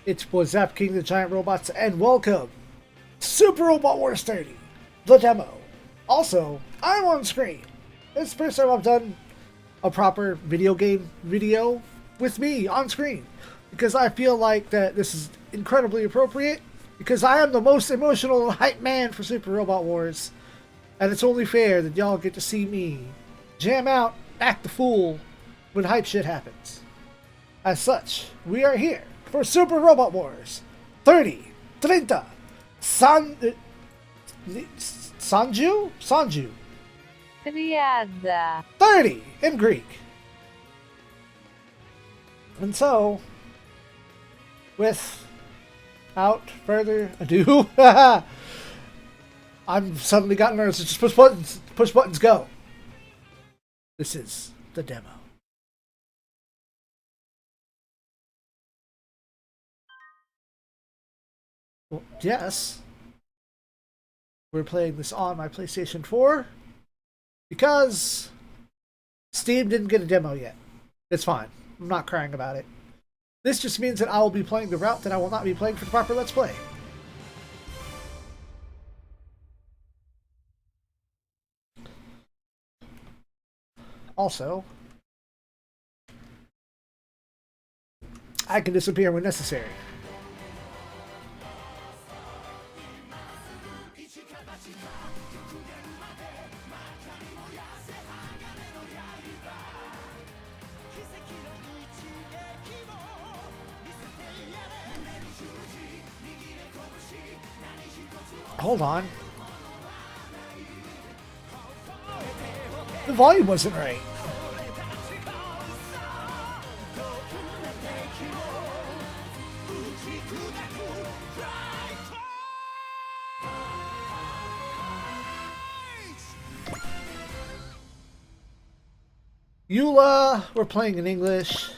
It's your boy Zappa King of the Giant Robots, and welcome to Super Robot Wars 30, the demo. Also, I'm on screen. It's the first time I've done a proper video game video with me on screen, because I feel like that this is incredibly appropriate, because I am the most emotional and hype man for Super Robot Wars, and it's only fair that y'all get to see me jam out, act the fool when hype shit happens. As such, we are here for Super Robot Wars 30, 30, Sanju? Sanju? 30 in Greek. And so, without further ado, I've suddenly gotten nervous. Just push buttons, go. This is the demo. Well, yes, we're playing this on my PlayStation 4 because Steam didn't get a demo yet. It's fine. I'm not crying about it. This just means that I will be playing the route that I will not be playing for the proper Let's Play. Also, I can disappear when necessary. Hold on. The volume wasn't right. Eula, we're playing in English. If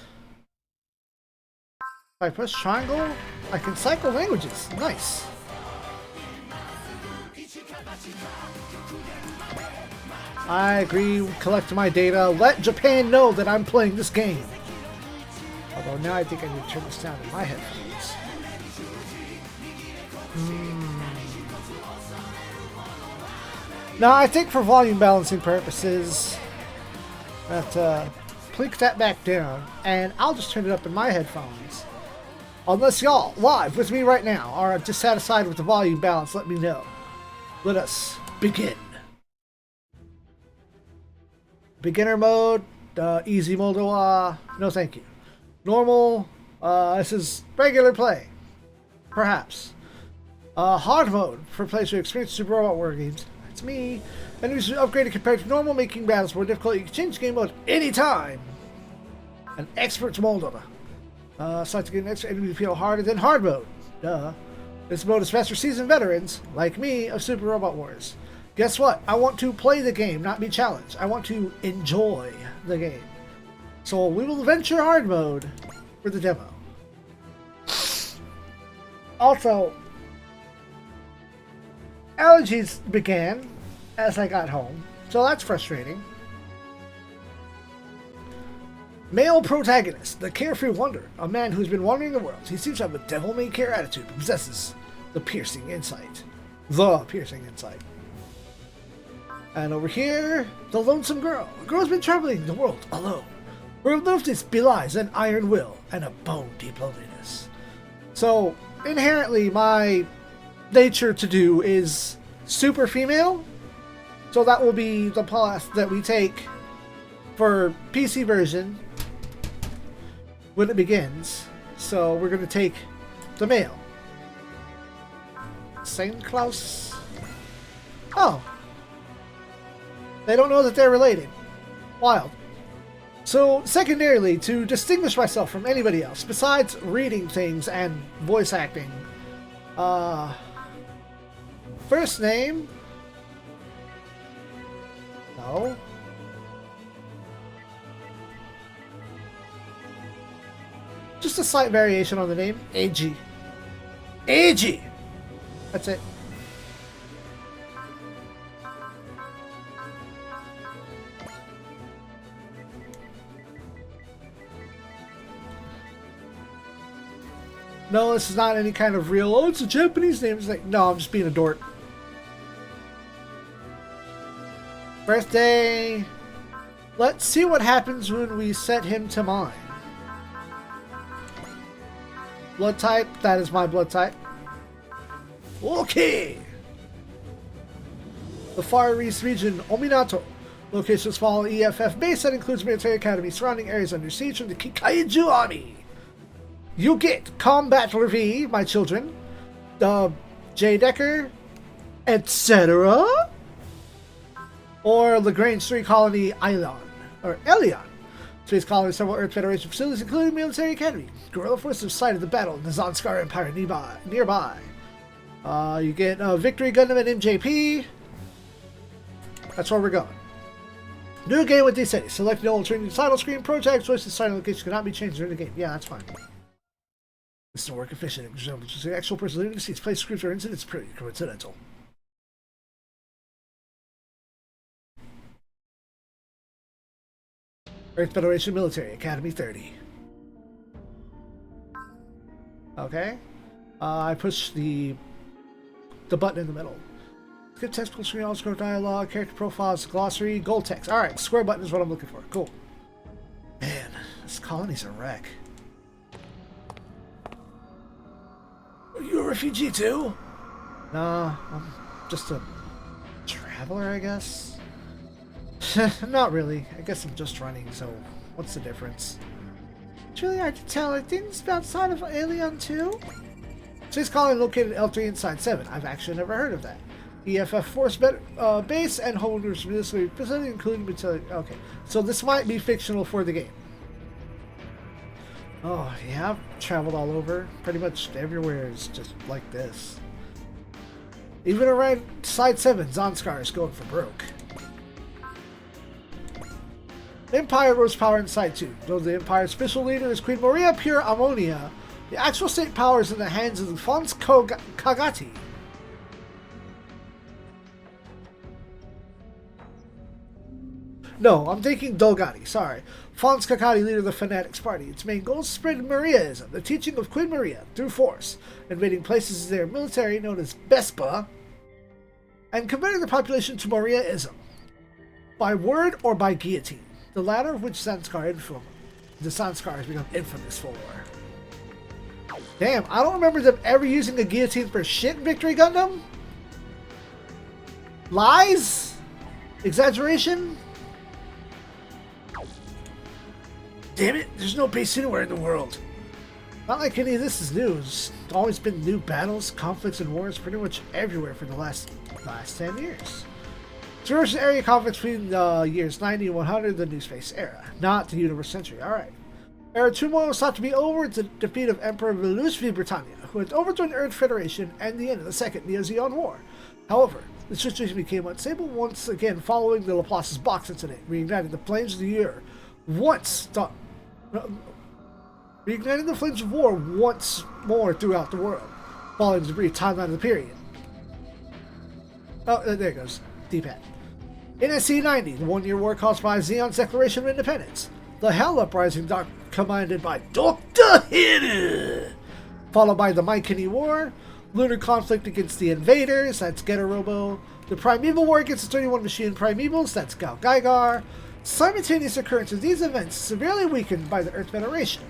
I press triangle, I can cycle languages. Nice. I agree, collect my data. Let Japan know that I'm playing this game. Although now I think I need to turn this down in my headphones. Now I think for volume balancing purposes, click that back down, and I'll just turn it up in my headphones. Unless y'all, live with me right now, are dissatisfied with the volume balance, let me know. Let us begin. Beginner mode, easy mode, no thank you. Normal, this is regular play, perhaps. Hard mode, for players who experience Super Robot War games. That's me. Enemies are upgraded compared to normal, making battles more difficult. You can change game mode anytime. An expert's mode. Select to get an extra enemy to feel harder than hard mode. Duh. This mode is best for seasoned veterans, like me, of Super Robot Wars. Guess what? I want to play the game, not be challenged. I want to enjoy the game. So we will venture hard mode for the demo. Also, allergies began as I got home, so that's frustrating. Male protagonist, the carefree wanderer, a man who's been wandering the world. He seems to have a devil-may-care attitude, but possesses the piercing insight. The piercing insight. And over here, the lonesome girl. A girl's been traveling the world alone. Her aloofness belies an iron will and a bone-deep loneliness. So, inherently, my nature to do is super female. So that will be the path that we take for PC version when it begins. So we're going to take the male. Saint Claus. Oh. They don't know that they're related. Wild. So, secondarily, to distinguish myself from anybody else, besides reading things and voice acting, first name? No. Just a slight variation on the name. AG. AG! That's it. No, this is not any kind of real, oh, it's a Japanese name. It's like, no, I'm just being a dork. Birthday. Let's see what happens when we set him to mine. Blood type, that is my blood type. Okay. The Far East region, Ominato. Location of small EFF base that includes military academy surrounding areas under siege from the Kikaiju army. You get Combat V, my children, the J Decker, etc. Or Lagrange 3 Colony Elion. Space colony, several Earth Federation facilities, including military academy. Guerrilla forces sighted the battle in the Zanskar Empire nearby. You get Victory Gundam and MJP. That's where we're going. New game with these settings. Select the alternate title screen. Project choices, starting location cannot be changed during the game. Yeah, that's fine. This is work efficient. The actual person leaving the seats. Place scripts or incidents pretty coincidental. Earth Federation Military Academy 30. Okay. I push the button in the middle. Skip text, full screen, all scroll dialogue, character profiles, glossary, gold text. Alright, square button is what I'm looking for. Cool. Man, this colony's a wreck. Are you a refugee too? Nah, I'm just a traveler, I guess. Not really. I guess I'm just running, so what's the difference? It's really hard to tell. Are things outside of Alien too? Space colony located L3 inside 7. I've actually never heard of that. EFF Force Base and Holders Military Facility, including military. Okay, so this might be fictional for the game. Oh, yeah, I've traveled all over. Pretty much everywhere is just like this. Even around Side 7, Zanskar is going for broke. The Empire rose power in Side 2. Though the Empire's official leader is Queen Maria Pure Ammonia, the actual state power is in the hands of the Fons Kagati. No, I'm thinking Dolgati, sorry. Fons Kagati, leader of the Fanatics Party. Its main goal is to spread Mariaism, the teaching of Queen Maria, through force, invading places in their military known as Bespa, and converting the population to Mariaism, by word or by guillotine, the latter of which the Zanskar has become infamous for. Damn, I don't remember them ever using a guillotine for shit in Victory Gundam? Lies? Exaggeration? Damn it, there's no base anywhere in the world. Not like any of this is new. There's always been new battles, conflicts, and wars pretty much everywhere for the last 10 years. Traverse the area conflicts between the years 90 and 100, the New Space Era, not the Universe Century. Alright. Era turmoil was thought to be over with the defeat of Emperor Velus V. Britannia, who had overthrown the Earth Federation and the end of the Second Neo-Zeon War. However, the situation became unstable once again following the Laplace's box incident, reigniting the flames of the year reigniting the flames of war once more throughout the world, following the brief timeline of the period. Oh, there it goes. D-pad. NSC 90, the one-year war caused by Zeon's Declaration of Independence. The Hell Uprising, commanded by Dr. Hill, followed by the Mykenny War, Lunar Conflict against the Invaders, that's Getarobo, the Primeval War against the 31 Machine Primevals, that's Gal Gaigar. Simultaneous occurrence of these events severely weakened by the Earth Federation.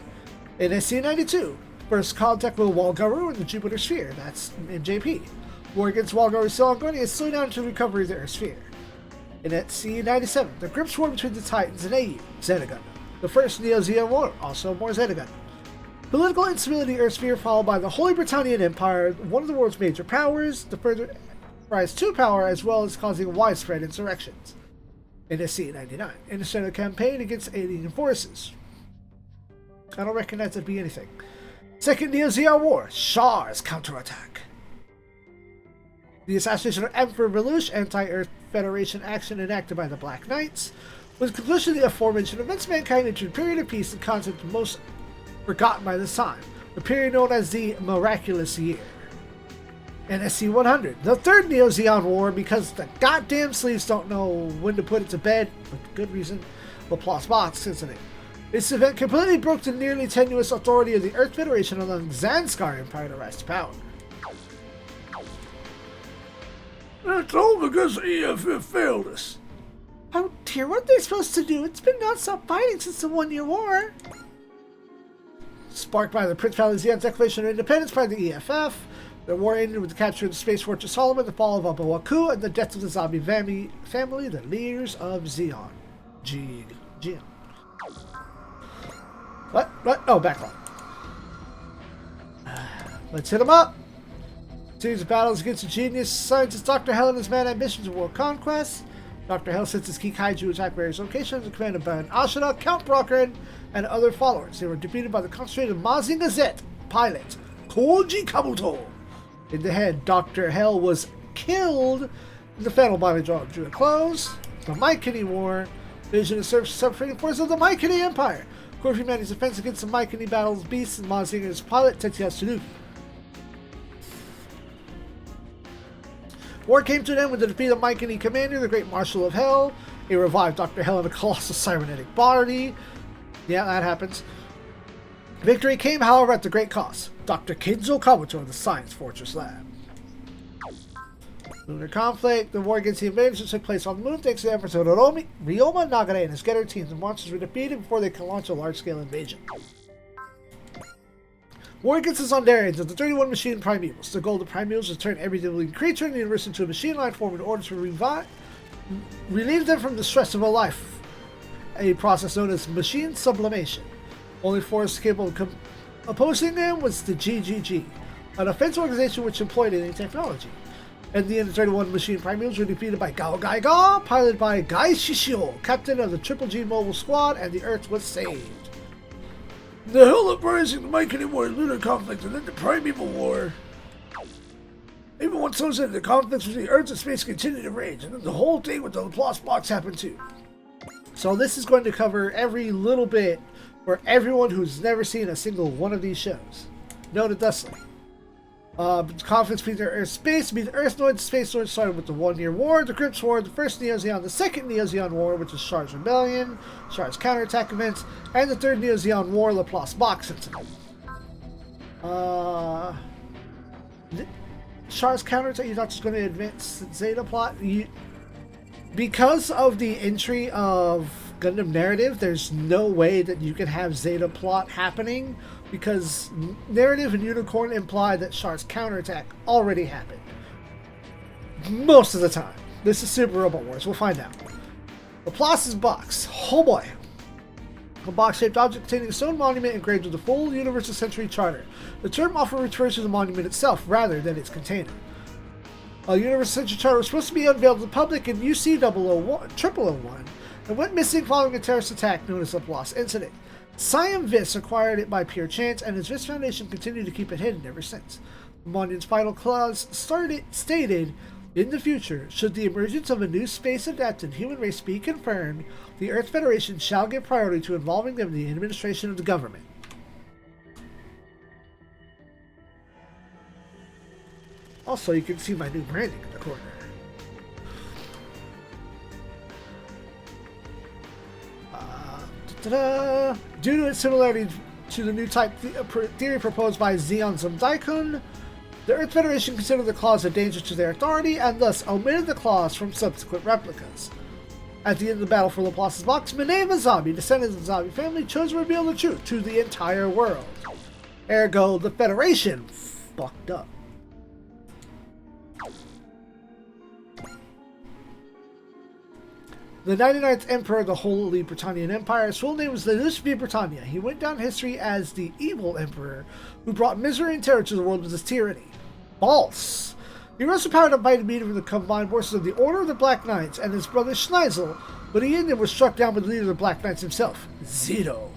NSC 92, first contact with Walgaru in the Jupiter Sphere, that's MJP. War against Walgaru is still ongoing and slowing down to recovery of the Earth Sphere. NSC 97, the Grips War between the Titans and AU, Zeta Gundam. The first Neo-Zeon War, also more Zeta Gundam. Political instability Earth Sphere followed by the Holy Britannian Empire, one of the world's major powers, the further rise to power as well as causing widespread insurrections. NSC 99, Interstellar Campaign against alien forces. I don't recognize it to be anything. Second Neo-Zeon War, Char's counterattack. The assassination of Emperor Velush, anti-Earth Federation action enacted by the Black Knights. With the conclusion of the aforementioned events, mankind entered a period of peace and concept most forgotten by this time, the period known as the Miraculous Year. NSC 100, the third Neo-Zeon War, because the goddamn sleeves don't know when to put it to bed, with good reason, Laplace box, isn't it? This event completely broke the nearly tenuous authority of the Earth Federation, allowing Zanskar Empire to rise to power. It's all because EFF failed us. Oh dear, what are they supposed to do? It's been non-stop fighting since the 1-year war. Sparked by the Principality of Zeon's declaration of independence by the EFF, the war ended with the capture of the Space Fortress Solomon, the fall of Abawaku, and the death of the zombie family, the leaders of Zeon. Geon. What? Oh, backlog. Let's hit him up. Series of battles against the genius scientist Dr. Hell and his mad ambitions of world conquest. Dr. Hell sends his key kaiju attack various locations in command of Baron Ashina, Count Brockren, and other followers. They were defeated by the concentrated Mazinga Z pilot, Koji Kabuto. In the head, Dr. Hell was killed in the fatal bombing draw drew a close. The Mykenny War. Vision is served separating forces of the Mykenny Empire. Core of humanity's defense against the Mykenny battles beasts and Mazinga's pilot, Tetsuya Tsurugi. War came to an end with the defeat of Mykenny Commander, the Great Marshal of Hell. He revived Dr. Hell in a colossal cybernetic body. Yeah, that happens. Victory came, however, at the great cost. Dr. Kinzo Kabuto of the Science Fortress Lab. Lunar conflict. The war against the invaders took place on the moon thanks to the efforts of Ryoma Nagare and his Getter teams. The monsters were defeated before they could launch a large-scale invasion. War against the Zondarians of the 31 machine primevals. The goal of the primevals was to turn every living creature in the universe into a machine-like form in order to relieve them from the stress of a life, a process known as machine sublimation. Only force capable of opposing them was the GGG, an offense organization which employed alien technology. And the end, the 31 machine primevals were defeated by Gao Gaiga, piloted by Gai Shishio, captain of the Triple G Mobile Squad, and the Earth was saved. The hell uprising, the Mykenny War, lunar conflict, and then the Primeval War. Even once those ended, the conflicts between Earth and space continued to rage, and then the whole thing with the Laplace box happened too. So this is going to cover every little bit for everyone who's never seen a single one of these shows. Noted thusly. Conflicts between Earth and space. The Earthnoids and Spacenoids started with the 1-year war, the Crips War, the first Neo-Zeon, the second Neo-Zeon War, which is Char's Rebellion, Char's counterattack events, and the third Neo-Zeon War, Laplace box incident. Char's counterattack, you're not just going to advance Zeta plot. Because of the entry of Gundam narrative, there's no way that you can have Zeta plot happening, because narrative and Unicorn imply that Char's counterattack already happened. Most of the time. This is Super Robot Wars, we'll find out. Laplace's box. Oh boy. A box-shaped object containing a stone monument engraved with the full Universal Century Charter. The term often refers to the monument itself rather than its container. A Universal Century Charter was supposed to be unveiled to the public in UC 0001 and went missing following a terrorist attack known as the Laplace Incident. Siam Vis acquired it by pure chance, and his Vis Foundation continued to keep it hidden ever since. The monument's final clause stated, in the future, should the emergence of a new space-adapted human race be confirmed, the Earth Federation shall give priority to involving them in the administration of the government. Also, you can see my new branding in the corner. Due to its similarity to the new type theory proposed by Zeon Daikun, the Earth Federation considered the clause a danger to their authority and thus omitted the clause from subsequent replicas. At the end of the battle for Laplace's box, Mineva Zombie, descendants of the Zombie family, chose to reveal the truth to the entire world. Ergo, the Federation fucked up. The 99th Emperor of the Holy Britannian Empire, his full name was Lelouch V. Britannia. He went down in history as the evil emperor who brought misery and terror to the world with his tyranny. False. He rose to power by the meeting of the combined forces of the Order of the Black Knights and his brother Schneisel, but he ended was struck down by the leader of the Black Knights himself, Zito.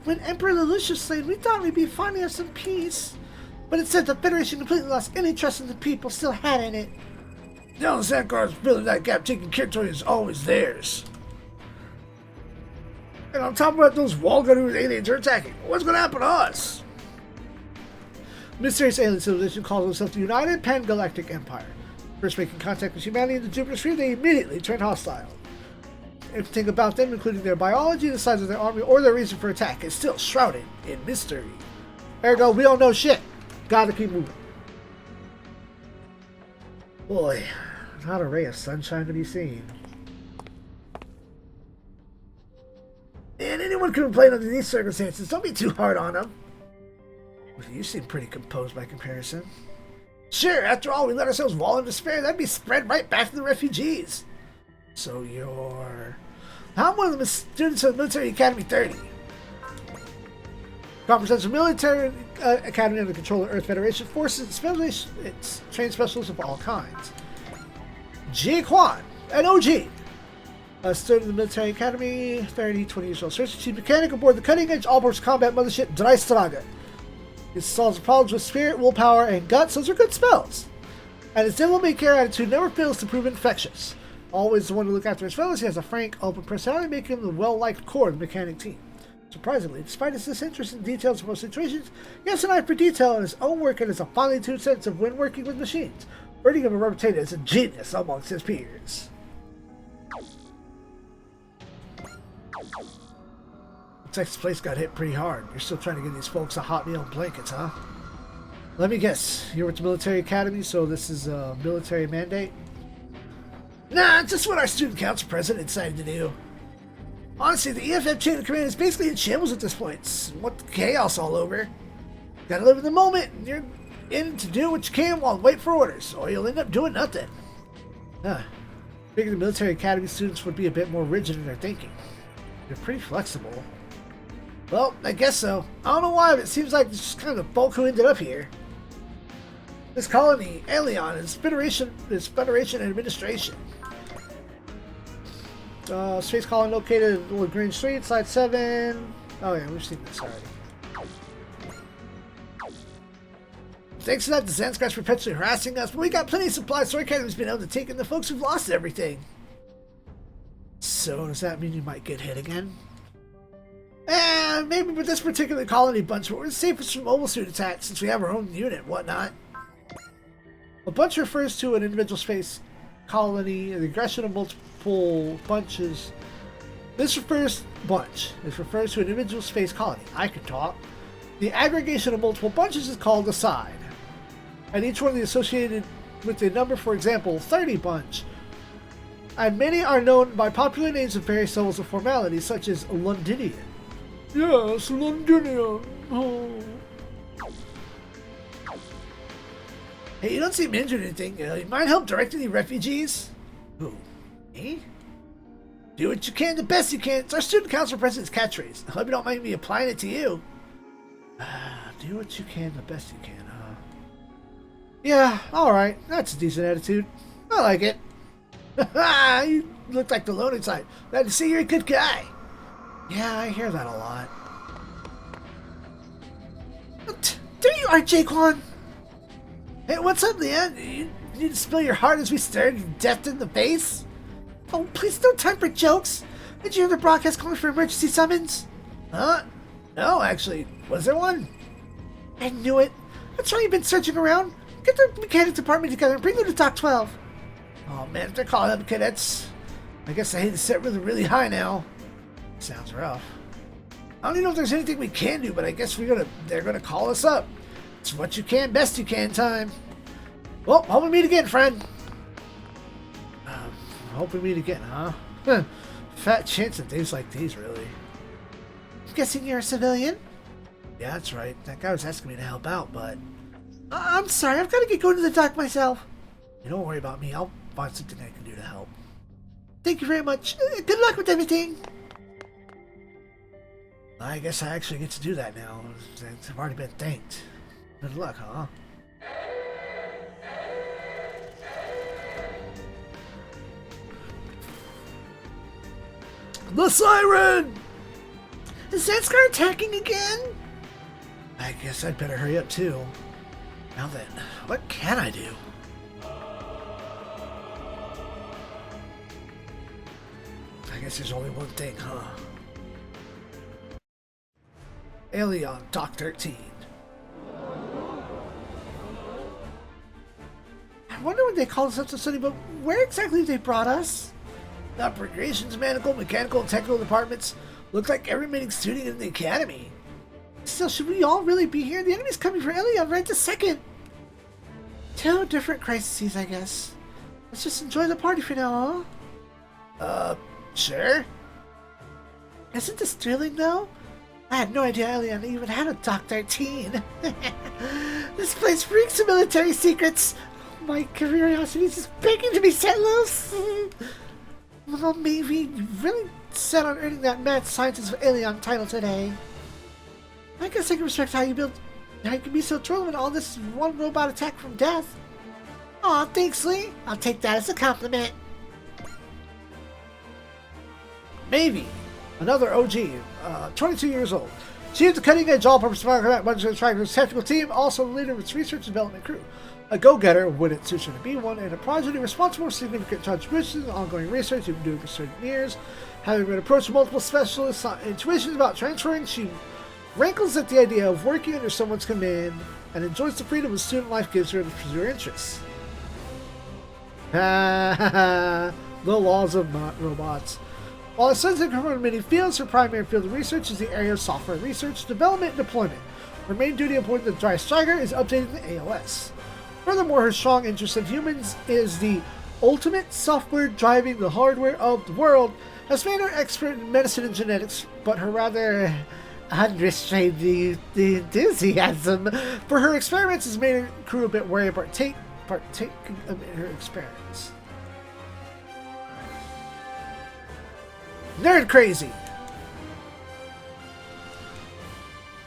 When Emperor Lelouch was slain, we thought we'd be finally have some peace. But it said the Federation completely lost any trust in the people still had in it. Now the Sandcars filling that gap, taking territory is always theirs. And on top of that, those wall-gunners aliens are attacking. What's going to happen to us? Mysterious alien civilization calls itself the United Pan-Galactic Empire. First making contact with humanity in the Jupiter sphere, they immediately turn hostile. Everything about them, including their biology, the size of their army, or their reason for attack, is still shrouded in mystery. Ergo, we don't know shit. Gotta keep moving. Boy, not a ray of sunshine to be seen. And anyone can complain under these circumstances. Don't be too hard on them. You seem pretty composed by comparison. Sure, after all, we let ourselves wallow in despair. That'd be spread right back to the refugees. So you're... I'm one of the students of the Military Academy 30. Represents a military academy under the control of Earth Federation forces. It's trained specialists of all kinds. Ji Kwan, an OG. A student of the Military Academy, 30, 20 years old. Search chief mechanic aboard the cutting-edge all-purpose combat mothership Dreistraga. It solves problems with spirit, willpower, and guts. Those are good spells. And his devil-may-care attitude never fails to prove infectious. Always the one to look after his fellows, he has a frank, open personality, making him the well-liked core of the mechanic team. Surprisingly, despite his disinterest in details of most situations, he has an eye for detail in his own work and has a finely tuned sense of when working with machines, earning him a reputation as a genius amongst his peers. Looks like this place got hit pretty hard. You're still trying to give these folks a hot meal and blankets, huh? Let me guess, you're with the Military Academy, so this is a military mandate? Nah, just what our student council president decided to do. Honestly, the EFF chain of command is basically in shambles at this point. It's what chaos all over. Gotta live in the moment, and you're in to do what you can while wait for orders, or you'll end up doing nothing. Figured the Military Academy students would be a bit more rigid in their thinking. They're pretty flexible. Well, I guess so. I don't know why, but it seems like it's just kind of the bulk who ended up here. This colony, Alien, is Federation and Administration. Space colony located at Lagrange Street, Side 7. Oh yeah, we've seen this already. Thanks to that, the Zanskrat's perpetually harassing us, but we got plenty of supplies, so our academy's been able to take in the folks who've lost everything. So, does that mean you might get hit again? Maybe with this particular colony bunch, but we're safest from mobile suit attacks since we have our own unit and whatnot. A bunch refers to an individual space colony, the aggression of multiple bunches. This refers to an individual space colony. I can talk. The aggregation of multiple bunches is called a side. And each one is associated with a number, for example, 30 bunch. And many are known by popular names of various levels of formality, such as Londinian. Yes, Londinian. Oh. Hey, you don't seem injured or anything. You might help directing the refugees? Who? Me? Do what you can, the best you can. It's our student council president's catchphrase. I hope you don't mind me applying it to you. Do what you can, the best you can, huh? Yeah, alright. That's a decent attitude. I like it. You look like the loner type. Glad to see you're a good guy. Yeah, I hear that a lot. There you are, Jaquan. Hey, what's up, Leanne? You need to spill your heart as we stare you death in the face? Oh, please, no time for jokes. Did you hear the broadcast calling for emergency summons? Huh? No, actually. Was there one? I knew it. That's why you've been searching around. Get the mechanics department together and bring them to Dock 12. Oh, man, if they're calling up cadets, I guess I hate to set really high now. Sounds rough. I don't even know if there's anything we can do, but I guess they're gonna call us up. It's what you can, best you can time. Well, hope we meet again, friend. Hope we meet again, huh? Fat chance of days like these, really. I'm guessing you're a civilian? Yeah, that's right. That guy was asking me to help out, but... I'm sorry, I've got to get going to the dock myself. You don't worry about me. I'll find something I can do to help. Thank you very much. Good luck with everything. I guess I actually get to do that now. I've already been thanked. Good luck, huh? The siren! Is Zanskar attacking again? I guess I'd better hurry up too. Now then, what can I do? I guess there's only one thing, huh? Alien Dock 13. I wonder when they called us up to study, but where exactly they brought us? The operations, mechanical, and technical departments look like every remaining student in the academy. Still, should we all really be here? The enemy's coming for Ilion right this second. 2 different crises, I guess. Let's just enjoy the party for now, huh? Sure. Isn't this thrilling, though? I had no idea Ilion even had a Doc 13. This place reeks of military secrets. My curiosity is just begging to be set loose. Well, maybe you really set on earning that mad scientist of Ilion title today. I guess I can respect how you can be so thrilled when all this is one robot attack from death. Aw, thanks, Lee. I'll take that as a compliment. Maybe. Another OG, 22 years old. She is the cutting-edge all-purpose Tracker's technical team, also the leader of its research and development crew. A go-getter when it suits her to be one, and a prodigy responsible for significant contributions in ongoing research she's been doing for certain years. Having been approached multiple specialists on intuitions about transferring, she rankles at the idea of working under someone's command and enjoys the freedom of student life gives her to pursue her interests. The laws of robots. While her studies have covered many fields, her primary field of research is the area of software research, development, and deployment. Her main duty aboard the Dry Striker is updating the AOS. Furthermore, her strong interest in humans is the ultimate software driving the hardware of the world, has made her expert in medicine and genetics, but her rather unrestrained enthusiasm for her experiments has made her crew a bit wary of partaking in her experiments. Nerd crazy!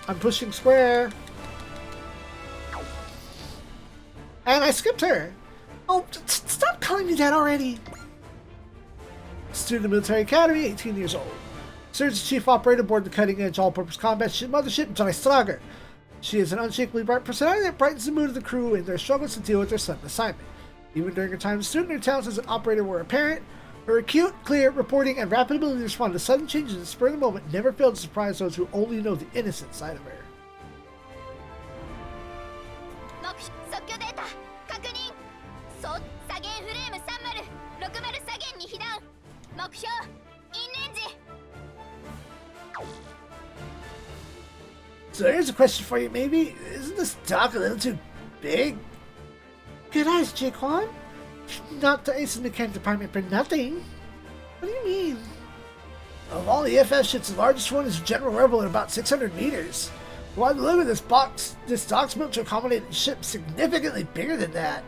I'm pushing square. And I skipped her. Oh, stop calling me that already. Student of Military Academy, 18 years old. Serves as chief operator aboard the cutting-edge all-purpose combat ship mothership Dreistrager. She is an unshakably bright personality that brightens the mood of the crew in their struggles to deal with their sudden assignment. Even during her time as a student, her talents as an operator were apparent. Her acute, clear reporting and rapid ability to respond to sudden changes in the spur of the moment never failed to surprise those who only know the innocent side of her. So here's a question for you, maybe. Isn't this dock a little too big? Good eyes, Jaquan. Not the ace in the mechanic department for nothing. What do you mean? Of all the FF ships, the largest one is General Rebel at about 600 meters. Why the look of this dock's built to accommodate a ship significantly bigger than that.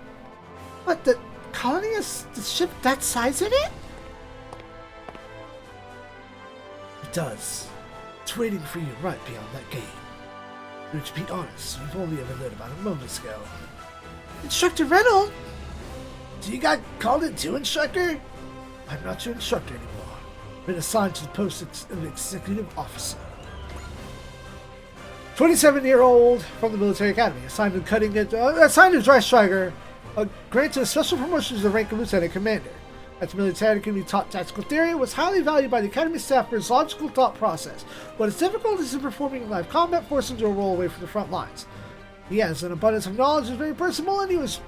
What, the colony has the ship that size in it? It does. It's waiting for you right beyond that gate. But to be honest, we've only ever learned about a moment ago. Instructor Reynolds? So you got called in too, Instructor? I'm not your instructor anymore. I've been assigned to the post of executive officer. 27-year-old from the military academy, assigned to Dry Striker, granted a special promotion to the rank of lieutenant commander. At the military academy, taught tactical theory, was highly valued by the academy staff for his logical thought process. But his difficulties in performing live combat forced him to roll away from the front lines. He has an abundance of knowledge, is very personable, and he was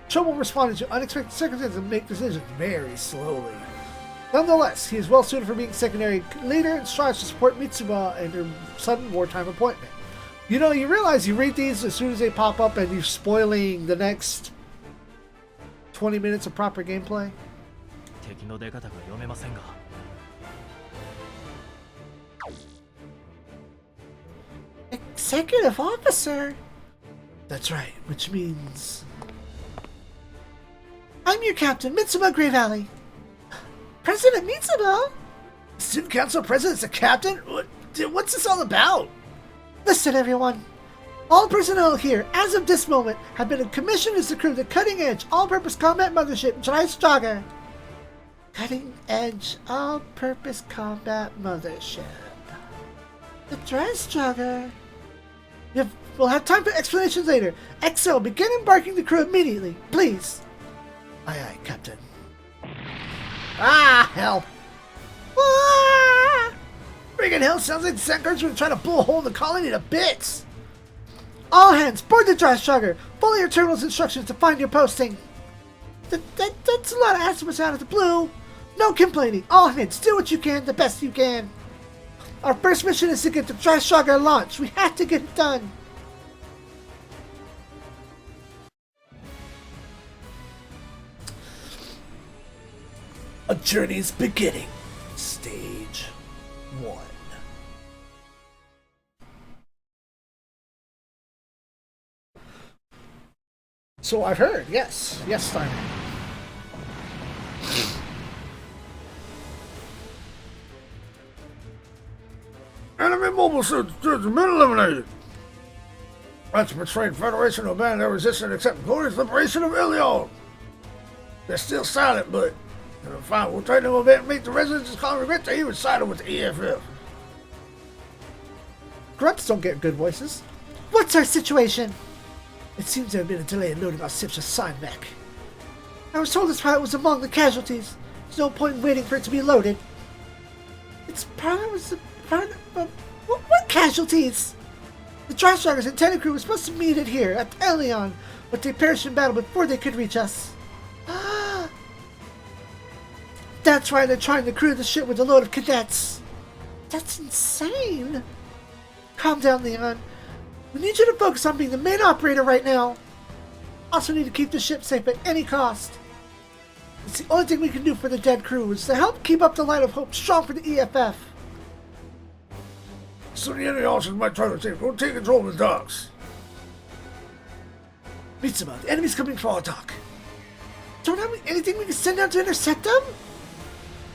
trouble responding to unexpected circumstances and make decisions very slowly. Nonetheless, he is well suited for being secondary leader and strives to support Mitsuba and her sudden wartime appointment. You know, you realize you read these as soon as they pop up and you're spoiling the next 20 minutes of proper gameplay? Executive officer? That's right, which means... I'm your captain, Mitsuba Grey Valley. President Mitsuba? Student Council President's a captain? What's this all about? Listen, everyone. All personnel here, as of this moment, have been commissioned as the crew of the cutting-edge, all-purpose combat mothership, Dreistrager. Cutting-edge, all-purpose combat mothership. The Dreistrager. We'll have time for explanations later. XO, begin embarking the crew immediately, please. Aye, aye, Captain. Ah, hell. Ah! Friggin' hell, sounds like the Sandguards were trying to blow a hole in the colony to bits. All hands, board the Dreistrager. Follow your terminal's instructions to find your posting. That's a lot of estimates out of the blue. No complaining. All hands, do what you can, the best you can. Our first mission is to get the Drystrogger launched. We have to get it done. A journey is beginning. Stage 1. So I've heard, yes. Yes, Steiner. Enemy mobile suits have been eliminated. Let's betrayed Federation to abandon their resistance except glorious liberation of Ilion. They're still silent, but fine, we'll try to event make the residents call regret they even sided with the EFF. Grunts don't get good voices. What's our situation? It seems there have been a delay in loading our ship's assigned mech. I was told this pilot was among the casualties. There's no point in waiting for it to be loaded. Its pilot was what casualties? The Drystrogger's intended crew was supposed to meet it here at Elion, but they perished in battle before they could reach us. That's why they're trying to crew the ship with a load of cadets. That's insane. Calm down, Leon. We need you to focus on being the main operator right now. Also need to keep the ship safe at any cost. It's the only thing we can do for the dead crew is to help keep up the light of hope strong for the EFF. So the enemy officers might try to take control of the docks. Mitsuma, the enemy's coming for our dock. Don't have anything we can send out to intercept them?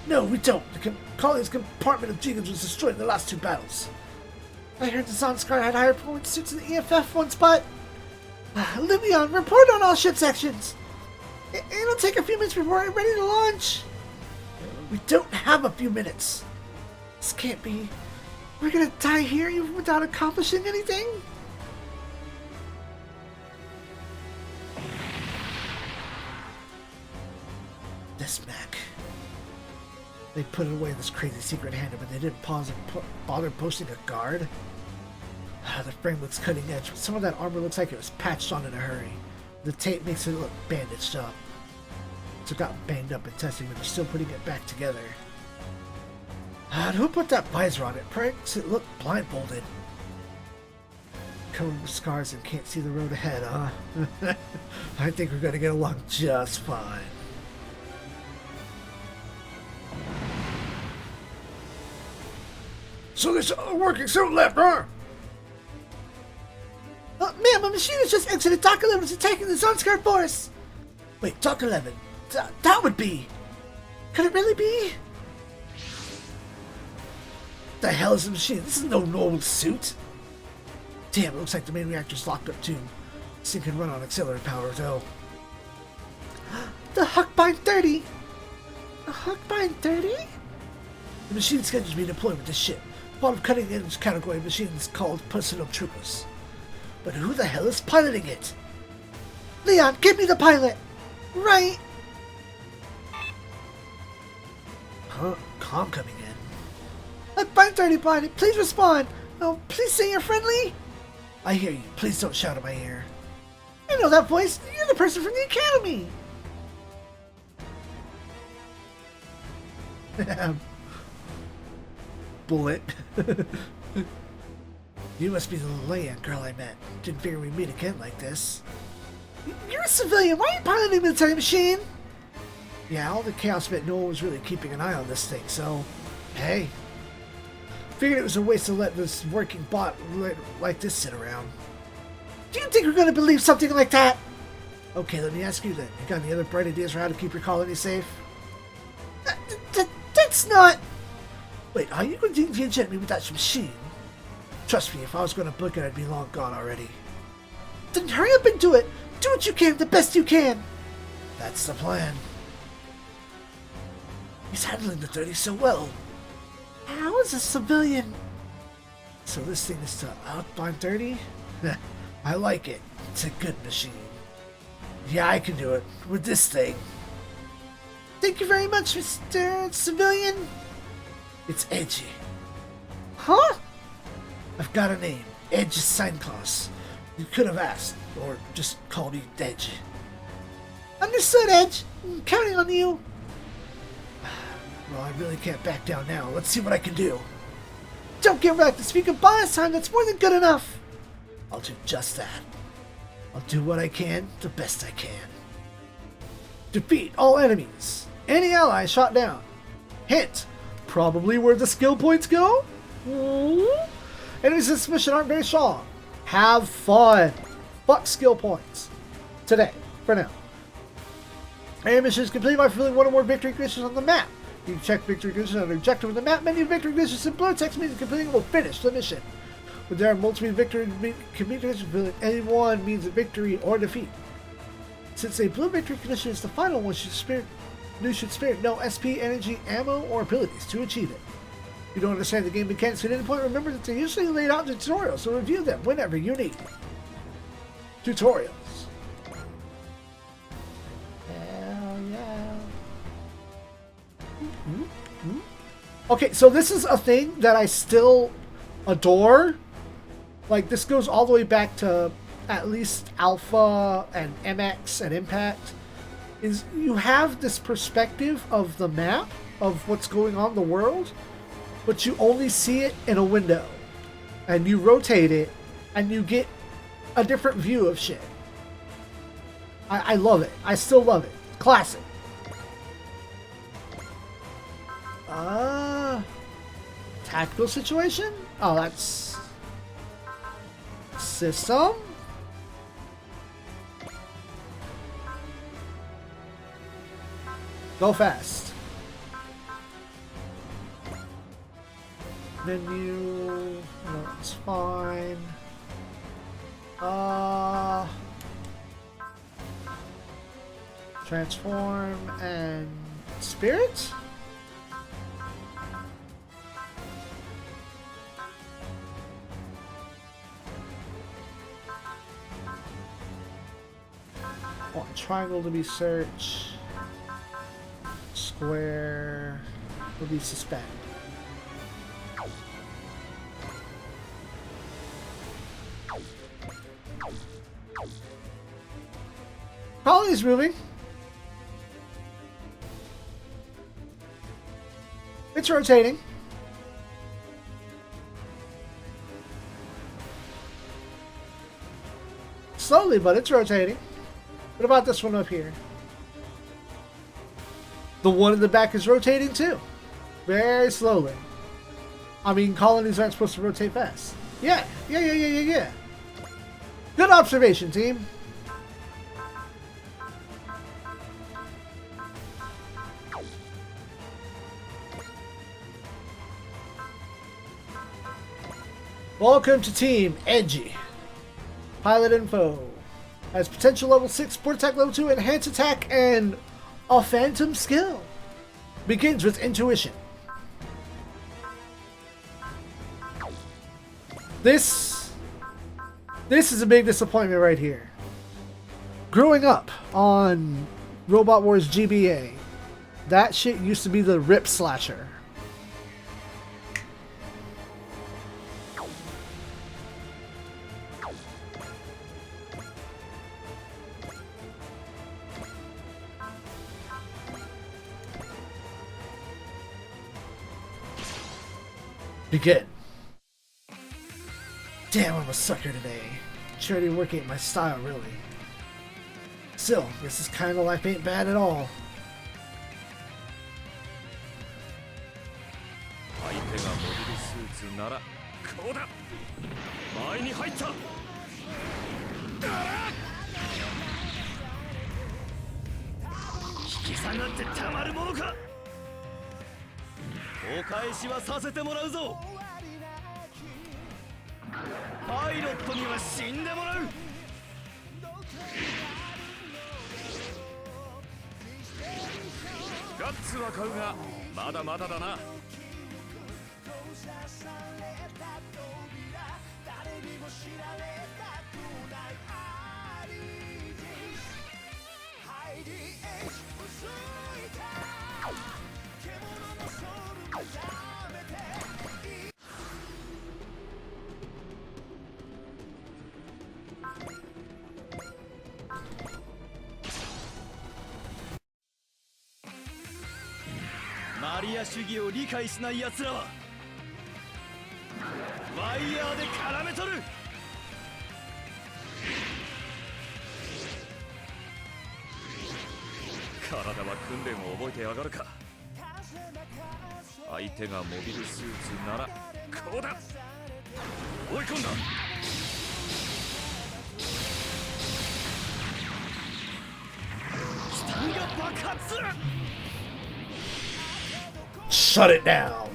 No, we don't. The colony's compartment of Jiggins was destroyed in the last 2 battles. I heard the Zanskar had higher performance suits in the EFF one spot. Livion, report on all ship sections. It'll take a few minutes before I'm ready to launch. We don't have a few minutes. This can't be. We're gonna die here even without accomplishing anything? This mech. They put it away in this crazy secret hangar, but they didn't pause and bother posting a guard. The frame looks cutting edge, but some of that armor looks like it was patched on in a hurry. The tape makes it look bandaged up. So it got banged up in testing, but they're still putting it back together. Who put that visor on it? Perhaps it looked blindfolded. Covered with scars and can't see the road ahead, huh? I think we're gonna get along just fine. So there's a working suit left, huh? Ma'am, a machine has just exited Dock 11 and is attacking the Zanskar force! Wait, Dock 11? That would be... Could it really be? The hell is the machine? This is no normal suit. Damn, it looks like the main reactor's locked up too. This thing can run on auxiliary power though. The Huckbind 30! A Huckbind 30? The machine is scheduled to be deployed with this ship. Part of cutting-edge category machines called personal troopers. But who the hell is piloting it? Leon, give me the pilot! Right! Huh? Comm coming in. Huckbind 30 pilot, please respond! Oh, please say you're friendly! I hear you. Please don't shout in my ear. I know that voice. You're the person from the academy! Bullet. You must be the Leia girl I met. Didn't figure we'd meet again like this. You're a civilian. Why are you piloting a military machine? Yeah, all the chaos meant no one was really keeping an eye on this thing, so... Hey. Figured it was a waste to let this working bot like this sit around. Do you think we're going to believe something like that? Okay, let me ask you then. You got any other bright ideas for how to keep your colony safe? That's not... Wait, are you going to inject me with that machine? Trust me, if I was going to book it, I'd be long gone already. Then hurry up and do it! Do what you can, the best you can! That's the plan. He's handling the 30 so well. How is a civilian? So this thing is to outbind 30? I like it. It's a good machine. Yeah, I can do it. With this thing. Thank you very much, Mr. Civilian. It's Edgy. Huh? I've got a name. Edge Signclass. You could have asked, or just called me Edge. Understood, Edge. I'm counting on you. Well, I really can't back down now. Let's see what I can do. Don't get wrecked. If you can buy us time, that's more than good enough. I'll do just that. I'll do what I can, the best I can. Defeat all enemies. Any ally shot down. Hint. Probably where the skill points go? Enemies in this mission aren't very strong. Have fun. Fuck skill points. Today. For now. Any mission is completed by fulfilling one or more victory conditions on the map. You can check victory conditions on the objective in the map menu. Victory conditions in blue text means completing will finish the mission. But there are multiple victory conditions, any one means a victory or defeat. Since a blue victory condition is the final one, you should spare no SP, energy, ammo, or abilities to achieve it. If you don't understand the game mechanics at any point, remember that they're usually laid out in tutorials, so review them whenever you need. Tutorials. Hell yeah. Okay, so this is a thing that I still adore. Like, this goes all the way back to at least Alpha and MX and Impact. Is you have this perspective of the map, of what's going on in the world, but you only see it in a window. And you rotate it, and you get a different view of shit. I love it. I still love it. Classic. Tactical situation? Oh, that's... System? Go fast. Menu... No, it's fine. Transform and... Spirit? Want triangle to be search. Square will be suspend. Colony's moving. It's rotating. Slowly, but it's rotating. What about this one up here? The one in the back is rotating too. Very slowly. I mean, colonies aren't supposed to rotate fast. Yeah. Good observation, team. Welcome to Team Edgy. Pilot info. Has potential level 6, support attack level 2, enhanced attack, and a phantom skill. Begins with intuition. This is a big disappointment right here. Growing up on Robot Wars GBA, that shit used to be the Rip Slasher. Begin. Damn, I'm a sucker today. Charity work ain't my style, really. Still, this kind of life ain't bad at all. ア主義を理解しない奴らはワイヤーで絡め取る。体は訓練を覚えてやがるか。相手がモビルスーツならこうだ。追い込んだ。スタンが爆発。 Shut it down.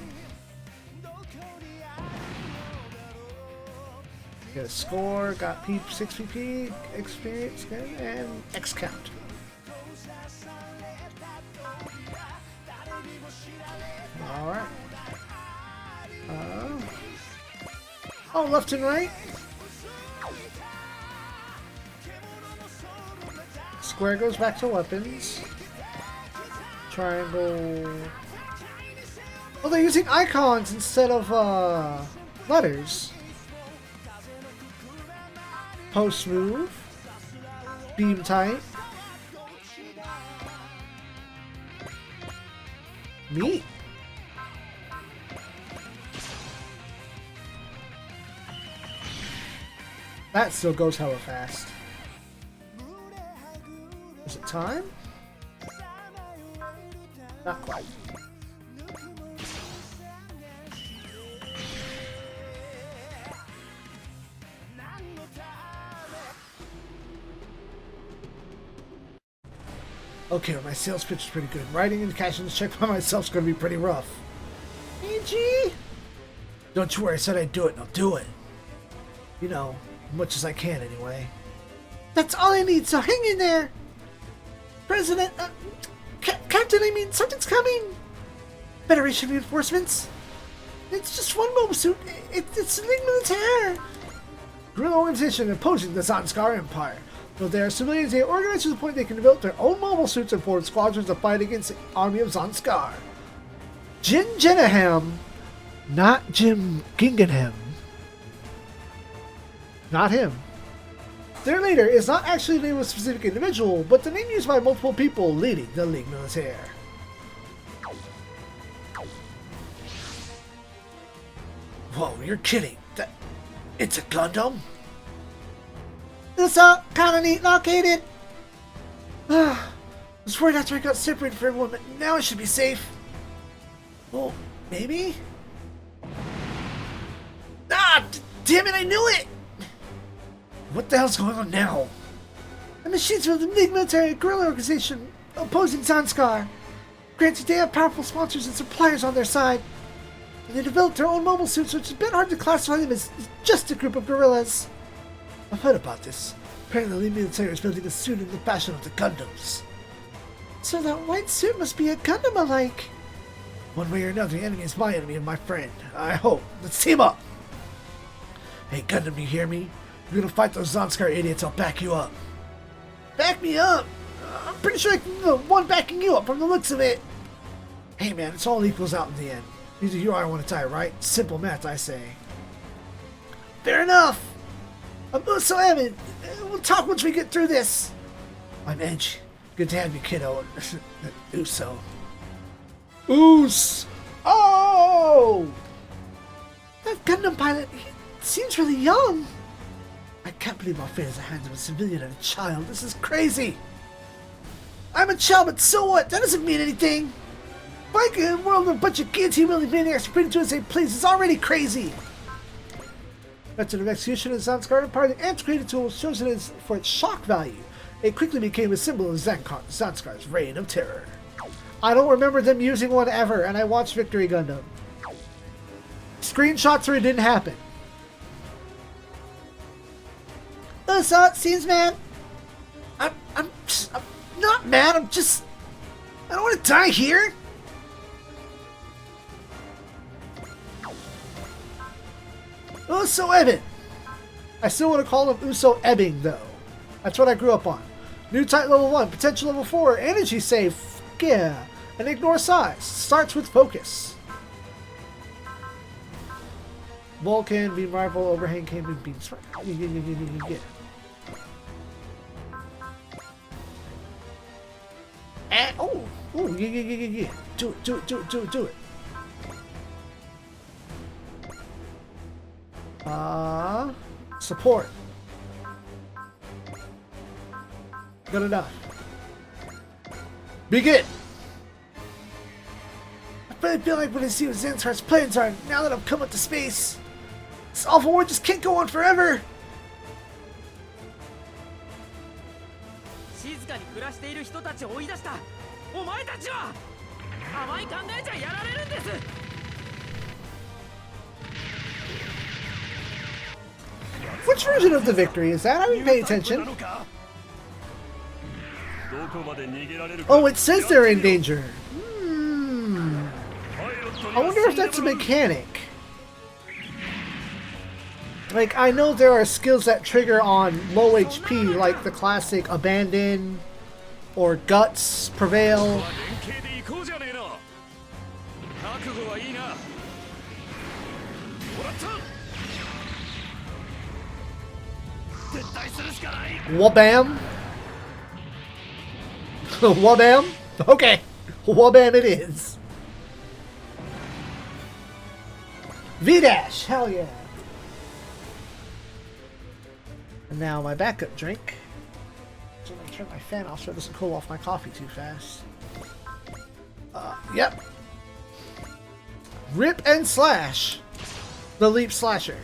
Get a score, got 6 PP, experience, and X count. Alright. Oh, left and right. Square goes back to weapons. Triangle. Oh, they're using icons instead of letters. Post move. Beam type. Neat. That still goes hella fast. Is it time? Not quite. Okay, well, my sales pitch is pretty good. Writing and cashing this check by myself is going to be pretty rough. AG? Don't you worry, I said I'd do it, and I'll do it. You know, as much as I can anyway. That's all I need, so hang in there! President, Captain, I mean, something's coming! Federation reinforcements? It's just one mobile suit. It's an militaire! Guerrilla organization opposing the Zanskar Empire. Though they are civilians, they are organized to the point they can develop their own mobile suits and form squadrons to fight against the army of Zanskar. Jin Jenaham, not Jim Gingenham. Not him. Their leader is not actually the name of a specific individual, but the name used by multiple people leading the League Militaire. Whoa, you're kidding. It's a Gundam? This kinda neat located. I was worried after I got separated from everyone, but now I should be safe. Well, maybe? Damn it, I knew it! What the hell's going on now? The machines from the League Military Guerrilla Organization opposing Zanskar. Granted, they have powerful sponsors and suppliers on their side. And they developed their own mobile suits, which is a bit hard to classify them as just a group of guerrillas. I've heard about this. Apparently the League Military is building a suit in the fashion of the Gundams. So that white suit must be a Gundam alike. One way or another, the enemy is my enemy and my friend. I hope. Let's team up! Hey Gundam, you hear me? You're gonna fight those Zanskar idiots, I'll back you up. Back me up? I'm pretty sure I'm the one backing you up from the looks of it. Hey man, it's all equals out in the end. Either you or I want to die, right? Simple math, I say. Fair enough! I'm Uso Evan. We'll talk once we get through this. I'm Edge. Good to have you, kiddo. Uso. Oos! Oh! That Gundam pilot, he seems really young. I can't believe my fate is the hands of a civilian and a child. This is crazy. I'm a child, but so what? That doesn't mean anything. Fighting in a world of a bunch of kids, humility maniacs put into the same place is already crazy. Method of execution of the Zanskar Empire, the antiquated tool was chosen as for its shock value. It quickly became a symbol of Zanskar's reign of terror. I don't remember them using one ever, and I watched Victory Gundam. Screenshots where it didn't happen. So it seems, man. I'm not mad. I don't want to die here. Uso Ebbing. I still want to call him Uso Ebbing, though. That's what I grew up on. New type level 1, potential level 4, energy save, yeah, and ignore size. Starts with focus. Vulcan, beam rifle, overhang, came beam strike. Yeah. yeah. Do it, do it, do it, do it, do it. Support. Good enough. Begin! I feel like when I see what Xantar's plans are, now that I've come up to space, this awful war just can't go on forever! 静かに暮らしている人たちを追い出したお前たちは甘い考えじゃやられるんです Which version of the victory is that? I didn't pay attention. Oh, it says they're in danger. I wonder if that's a mechanic. Like, I know there are skills that trigger on low HP, like the classic Abandon or Guts, Prevail. Wabam? Wabam? Okay. Wabam it is. V-Dash! Hell yeah. And now my backup drink. So I'm gonna turn my fan off so it doesn't cool off my coffee too fast. Yep. Rip and Slash. The Leap Slasher.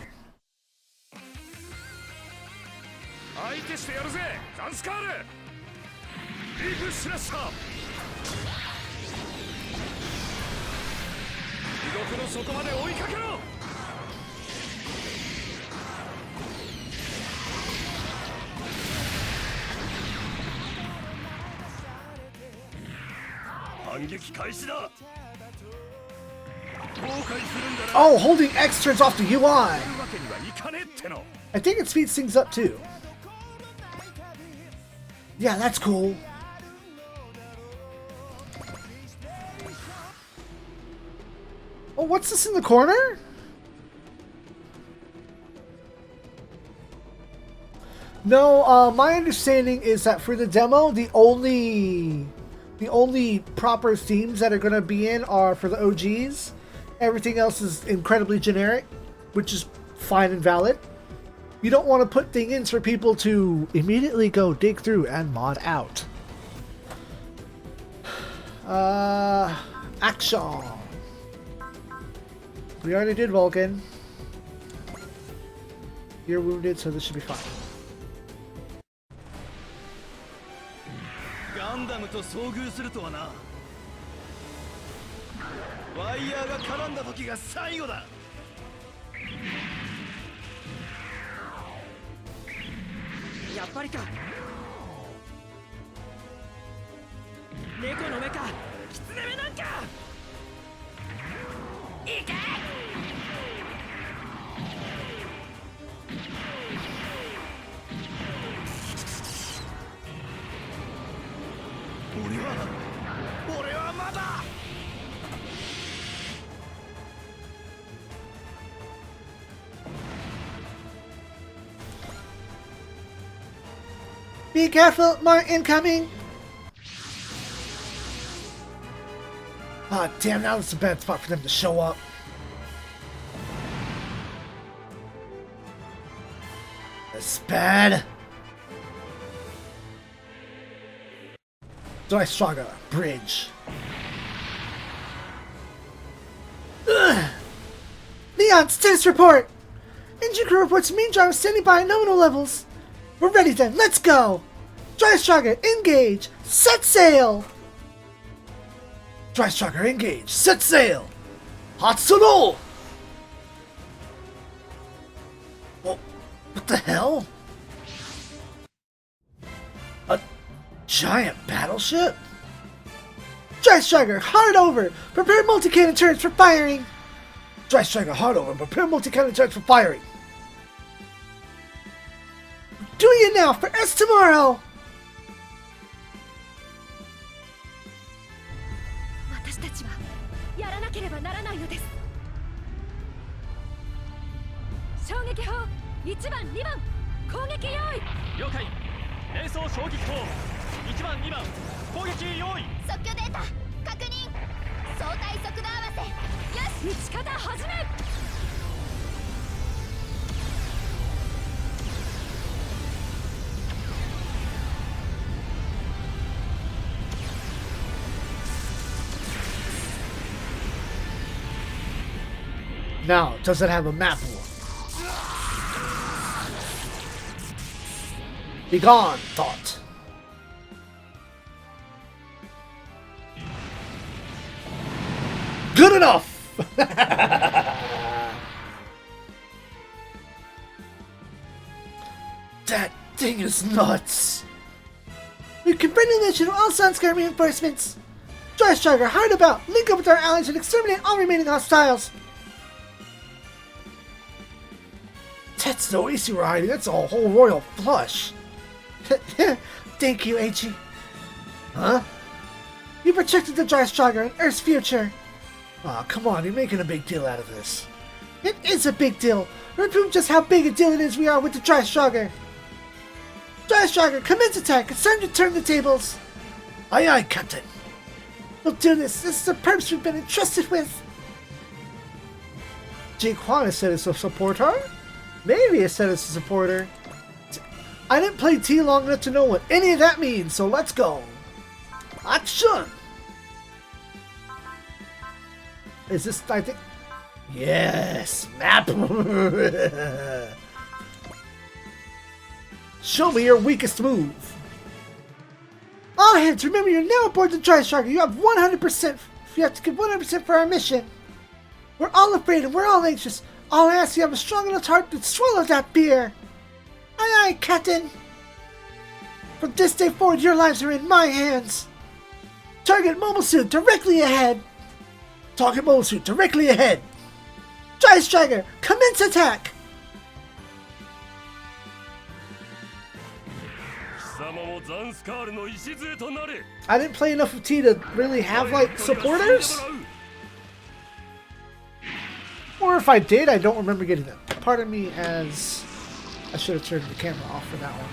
Oh, holding X turns off the UI. I think it speeds things up too. Yeah, that's cool. Oh, what's this in the corner? No, my understanding is that for the demo, the only proper themes that are going to be in are for the OGs. Everything else is incredibly generic, which is fine and valid. You don't want to put things for people to immediately go dig through and mod out. Action. We already did Vulcan. You're wounded, so this should be fine. ガンダムと遭遇するとはな。ワイヤーが絡んだ時が最後だ。やっぱりか。猫の目か。キツネ目なんか。いけ。俺はまだ。Be careful, more incoming! Ah, damn, now it's a bad spot for them to show up. That's bad. Dreistraga, bridge. Ugh. Leon, status report! Engine crew reports main drive standing by at nominal levels. We're ready then, let's go! Dreistraga, engage! Set sail! Dreistraga, engage! Set sail! Hatsuno! Well, what the hell? A giant battleship? Dreistraga, hard over! Prepare multi-cannon turrets for firing! Dreistraga, hard over, prepare multi-cannon turrets for firing! Doing it now for S tomorrow! 私たちはやらなければならないのです。衝撃砲1番2番攻撃用意。了解。連装衝撃砲1番2番攻撃用意。即興データ確相対速度合わせ。よし、打ち方始め。Now, does it have a map wall? Be gone, thought. Good enough! That thing is nuts! We can bring the nation all Sunsky reinforcements! Dry Striker, hide about! Link up with our allies and exterminate all remaining hostiles! That's no easy we're hiding, that's a whole royal flush! Thank you, H.E. Huh? You protected the Dry Striker and Earth's future! Aw, come on, you're making a big deal out of this. It is a big deal! We're proving just how big a deal it is we are with the Dry Striker! Dry Striker, commence attack! It's time to turn the tables! Aye aye, Captain! We'll do this! This is the purpose we've been entrusted with! Jake Juan said it's a supporter? Maybe it said it's a supporter. I didn't play T long enough to know what any of that means, so let's go! Action! Is this, I think... Yes! Map! Show me your weakest move! All hands, remember you're now aboard the Dry Striker. You have 100%. You have to give 100% for our mission. We're all afraid and we're all anxious. All I ask you have a strong enough heart to swallow that beer. Aye aye, Captain. From this day forward, your lives are in my hands. Target mobile suit directly ahead. Target mobile suit directly ahead. Dry Striker, commence attack. I didn't play enough of T to really have, like, supporters? Or if I did, I don't remember getting them. Pardon me, as I should have turned the camera off for that one.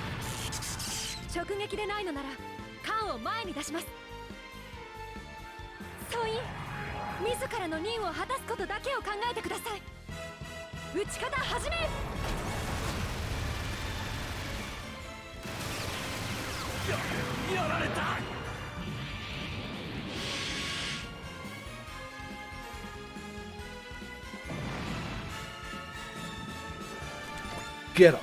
Get him.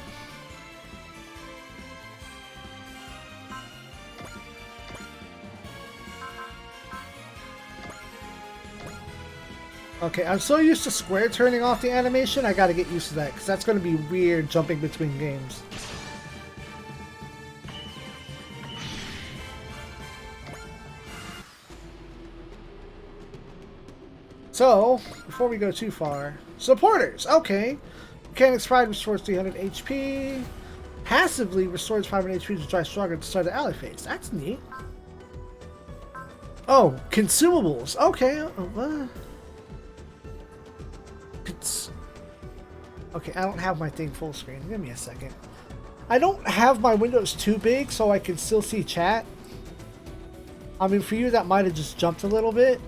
Okay, I'm so used to Square turning off the animation, I gotta get used to that, because that's going to be weird jumping between games. So, before we go too far, supporters! Okay. Mechanics Pride restores 300 HP. Passively restores 500 HP to Dry Striker to start the alley phase. That's neat. Oh, consumables. Okay. Okay, I don't have my thing full screen. Give me a second. I don't have my windows too big so I can still see chat. I mean, for you that might have just jumped a little bit.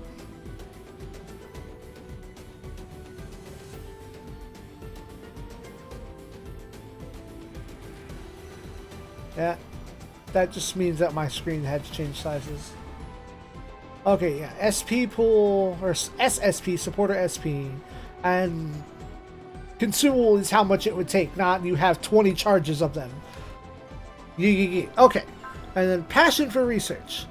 Yeah, that just means that my screen had to change sizes. Okay, yeah, SP pool, or SSP, supporter SP, and consumable is how much it would take, not you have 20 charges of them. Okay, and then passion for research.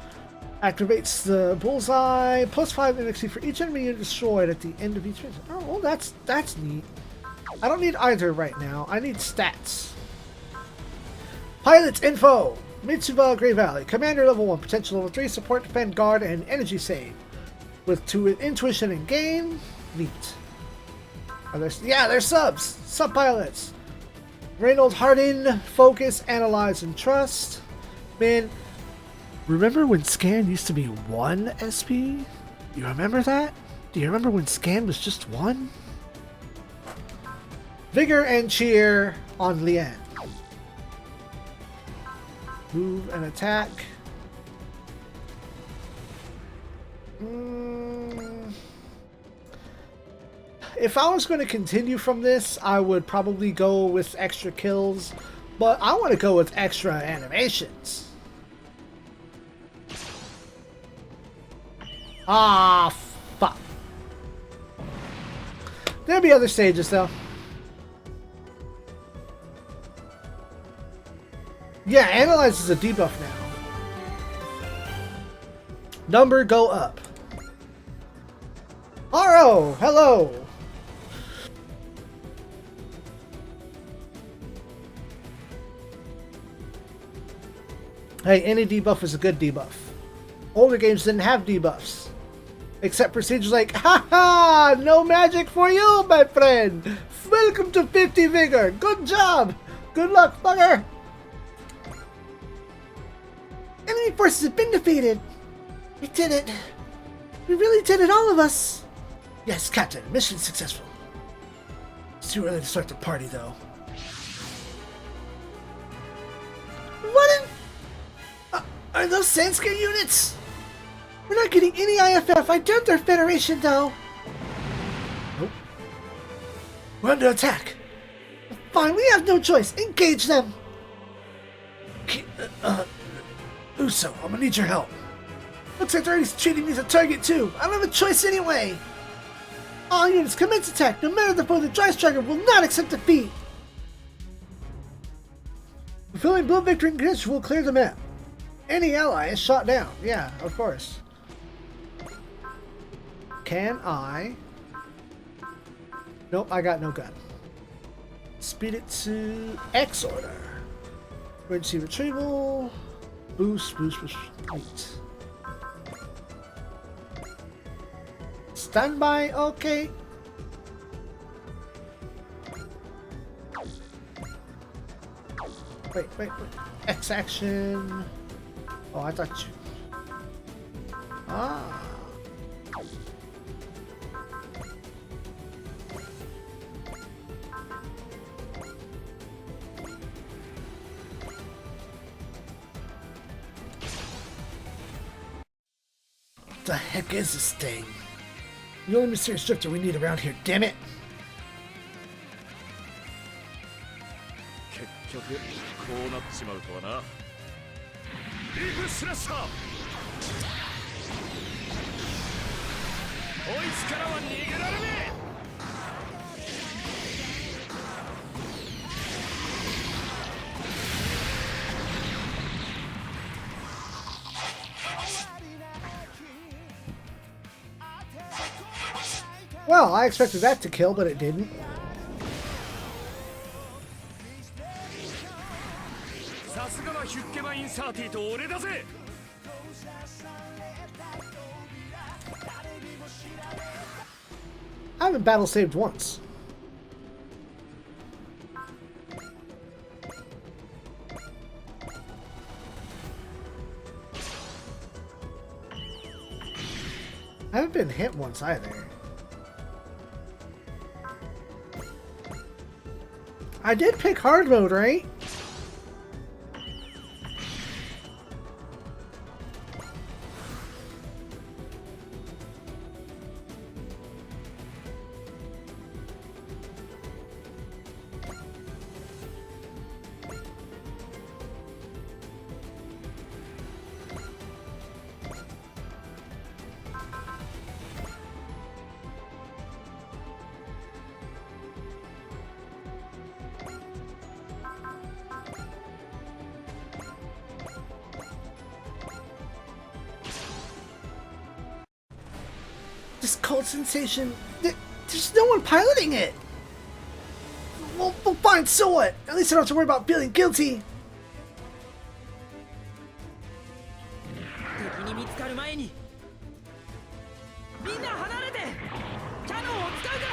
Activates the bullseye, plus 5 NXT for each enemy you destroyed at the end of each mission. Oh, well, that's neat. I don't need either right now, I need stats. Pilot's info! Mitsuba Grey Valley. Commander level 1. Potential level 3. Support, defend, guard, and energy save. With 2 intuition and gain. Neat. Yeah, they're subs! Sub-pilots. Reynold Hardin. Focus, analyze, and trust. Man, remember when Scan used to be 1 SP? You remember that? Do you remember when Scan was just 1? Vigor and cheer on Lian. Move and attack. If I was going to continue from this, I would probably go with extra kills, but I want to go with extra animations. Ah, fuck. There'll be other stages, though. Yeah, Analyze is a debuff now. Number go up. RO, hello. Hey, any debuff is a good debuff. Older games didn't have debuffs. Except procedures like, haha, no magic for you, my friend. Welcome to 50 Vigor. Good job. Good luck, bugger. Enemy forces have been defeated. We did it. We really did it, all of us. Yes, Captain. Mission successful. It's too early to start the party, though. What in... are those Sanskrit units? We're not getting any IFF. I doubt their Federation, though. Nope. We're under attack. Fine, we have no choice. Engage them. Uso, I'm gonna need your help. Looks like they're already treating me as a target, too. I don't have a choice anyway. All units, commence attack. No matter the foe, the Dry Striker will not accept defeat. Fulfilling Blue Victory conditions will clear the map. Any ally is shot down. Yeah, of course. Can I... Nope, I got no gun. Speed it to X order. Emergency retrieval. Boost, boost, boost. Wait. Standby, okay. Wait. X action. Oh, I thought you... Ah. What the heck is this thing? The only mysterious drifter we need around here, damn it! 結局こうなっちまうとはな。リーフスラッシャー。こいつからは逃げられねえ。Well, I expected that to kill, but it didn't. I haven't battle saved once. I haven't been hit once either. I did pick hard mode, right? This cold sensation, there's no one piloting it. Well, fine, so what? At least I don't have to worry about feeling guilty. 敵に見つかる前にみんな離れてキャノンを使うから。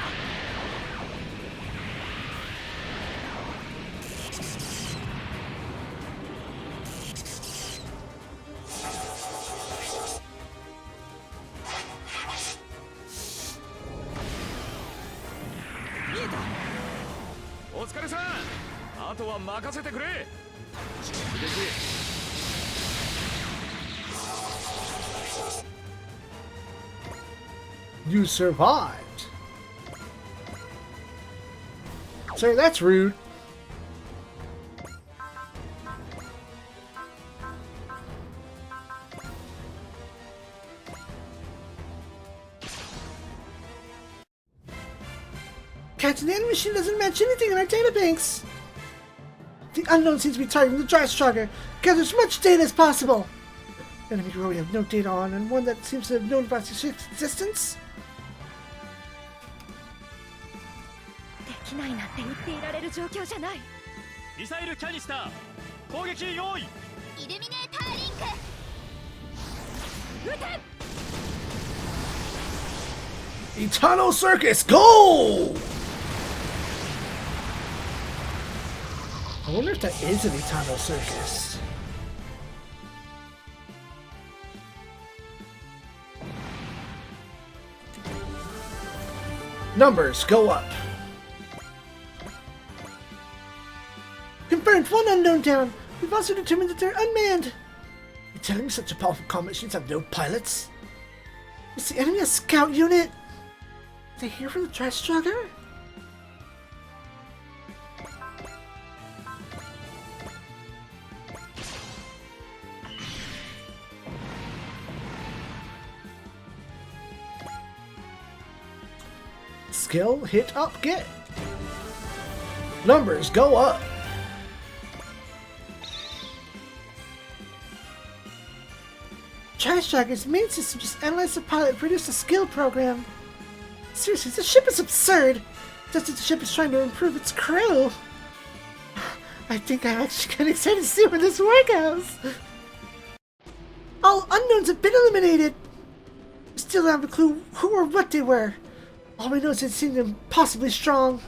お疲れさん。あとは任せてくれ。You survived. Sir, that's rude. Captain, the enemy machine doesn't match anything in our databanks. The unknown seems to be targeting the dry striker. Gather as much data as possible. Enemy hero we have no data on, and one that seems to have known about its existence. できないなんて言っていられる状況じゃない。ミサイルキャニスター攻撃用意。イルミネーターリンク。撃て。 Eternal Circus, go! I wonder if that is an Eternal Circus. Numbers go up. Confirmed, one unknown down. We've also determined that they're unmanned. You're telling me such a powerful combat machines have no pilots? Is the enemy a scout unit? Are they here for the dry striker? Skill, hit up, get. Numbers go up. Dry Striker's main system just analyzed the pilot and produced a skill program. Seriously, this ship is absurd. Just as the ship is trying to improve its crew. I think I'm actually getting excited to see where this war goes. All unknowns have been eliminated. We still don't have a clue who or what they were. All we know is it seemed impossibly strong.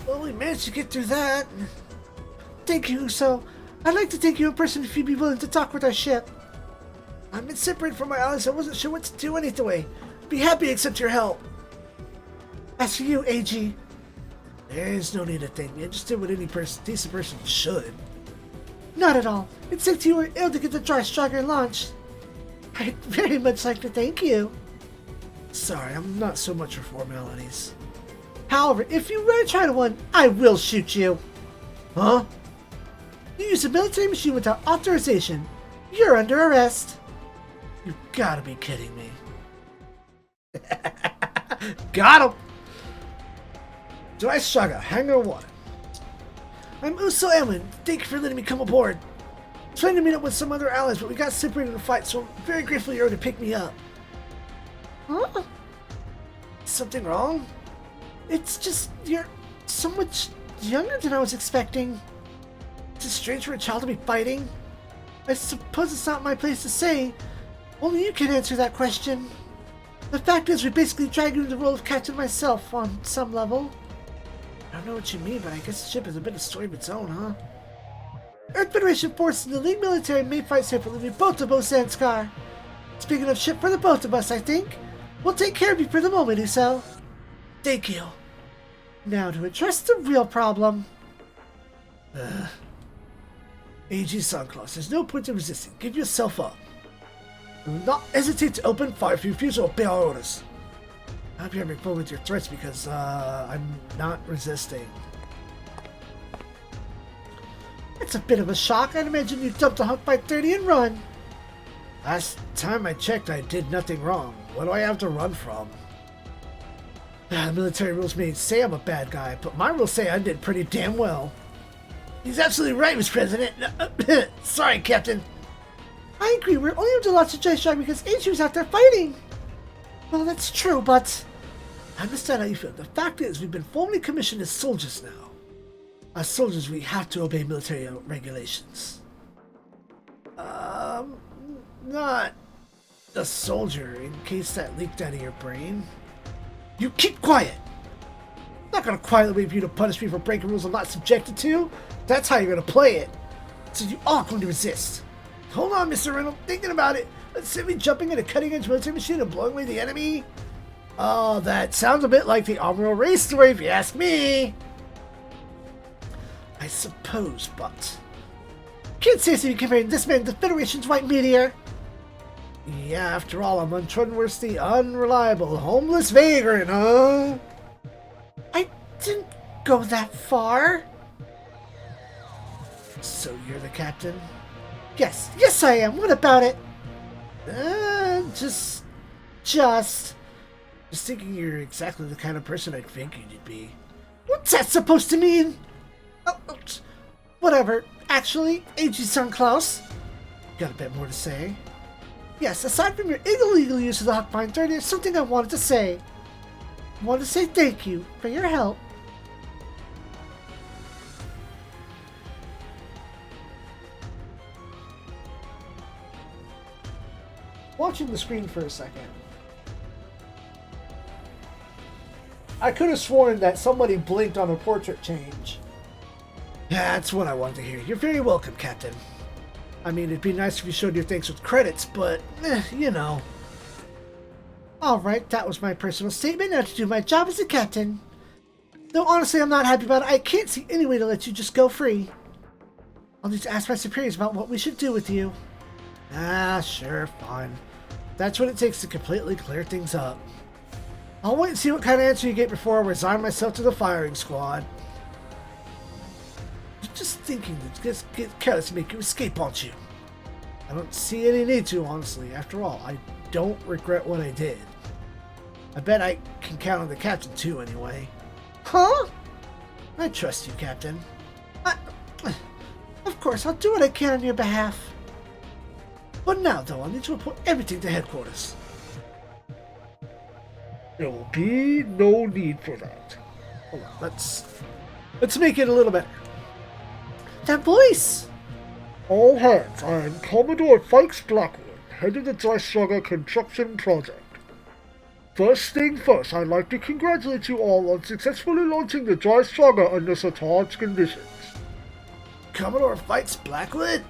Well, we managed to get through that. Thank you, Uso. I'd like to thank you in person if you'd be willing to talk with our ship. I've been separated from my allies, so I wasn't sure what to do anyway. Be happy to accept your help. As for you, AG, there is no need to thank me. I just did what any decent person should. Not at all. It's since you were able to get the dry striker launched. I'd very much like to thank you. Sorry, I'm not so much for formalities. However, if you really try to one, I will shoot you. Huh? You used a military machine without authorization. You're under arrest. You gotta be kidding me. Got him! Dry Striker, Hangar 1. I'm Uso Edwin. Thank you for letting me come aboard. I was trying to meet up with some other allies, but we got separated in a fight, so I'm very grateful you're able to pick me up. Huh? Something wrong? It's just, you're so much younger than I was expecting. It's strange for a child to be fighting. I suppose it's not my place to say. Only you can answer that question. The fact is, we basically dragged you into the role of captain myself on some level. I don't know what you mean, but I guess the ship has a bit of story of its own, huh? Earth Federation forces and the League military may fight separately. We both to Bosanskar. Speaking of ship for the both of us, I think. We'll take care of you for the moment, Uso. Thank you. Now to address the real problem. AG Sunclaws, there's no point in resisting. Give yourself up. Do not hesitate to open fire if you refuse to obey our orders. I hope you're having fun with your threats because I'm not resisting. It's a bit of a shock. I'd imagine you dumped a hunk by 30 and run. Last time I checked, I did nothing wrong. What do I have to run from? The military rules may say I'm a bad guy, but my rules say I did pretty damn well. He's absolutely right, Mr. President. Sorry, Captain. I agree, we're only able to launch the Dry Striker because AG was out there fighting. Well, that's true, but I understand how you feel. The fact is, we've been formally commissioned as soldiers now. As soldiers, we have to obey military regulations. Not a soldier, in case that leaked out of your brain. You keep quiet! I'm not gonna quietly wait for you to punish me for breaking rules I'm not subjected to. That's how you're gonna play it. So you are going to resist. Hold on, Mr. Reynolds, thinking about it. Let's say me jumping in a cutting-edge military machine and blowing away the enemy. Oh, that sounds a bit like the Armor Race story, if you ask me. I suppose, but can't seriously be comparing this man to the Federation's white meteor. Yeah, after all, I'm untrustworthy, unreliable, homeless vagrant, huh? I didn't go that far. So you're the captain? Yes I am. What about it? Just thinking you're exactly the kind of person I figured you'd be. What's that supposed to mean? Whatever. Actually, Agent Klaus, got a bit more to say. Yes, aside from your illegal use of the Huckbind 30, there's something I wanted to say. I wanted to say thank you for your help. Watching the screen for a second, I could have sworn that somebody blinked on a portrait change. That's what I wanted to hear. You're very welcome, Captain. I mean, it'd be nice if you showed your thanks with credits, but, you know. Alright, that was my personal statement. Now to do my job as a captain. Though honestly, I'm not happy about it. I can't see any way to let you just go free. I'll need to ask my superiors about what we should do with you. Sure, fine. That's what it takes to completely clear things up. I'll wait and see what kind of answer you get before I resign myself to the firing squad. You're just thinking to just get careless and make you escape, aren't you? I don't see any need to, honestly. After all, I don't regret what I did. I bet I can count on the captain too, anyway. Huh? I trust you, Captain. Of course, I'll do what I can on your behalf. But now, though, I'll need to report everything to headquarters. There will be no need for that. Hold on, let's make it a little better. That voice! All hands, I am Commodore Fikes Blackwood, head of the Drystrugger construction project. First thing first, I'd like to congratulate you all on successfully launching the Drystrugger under such harsh conditions. Commodore Fikes Blackwood?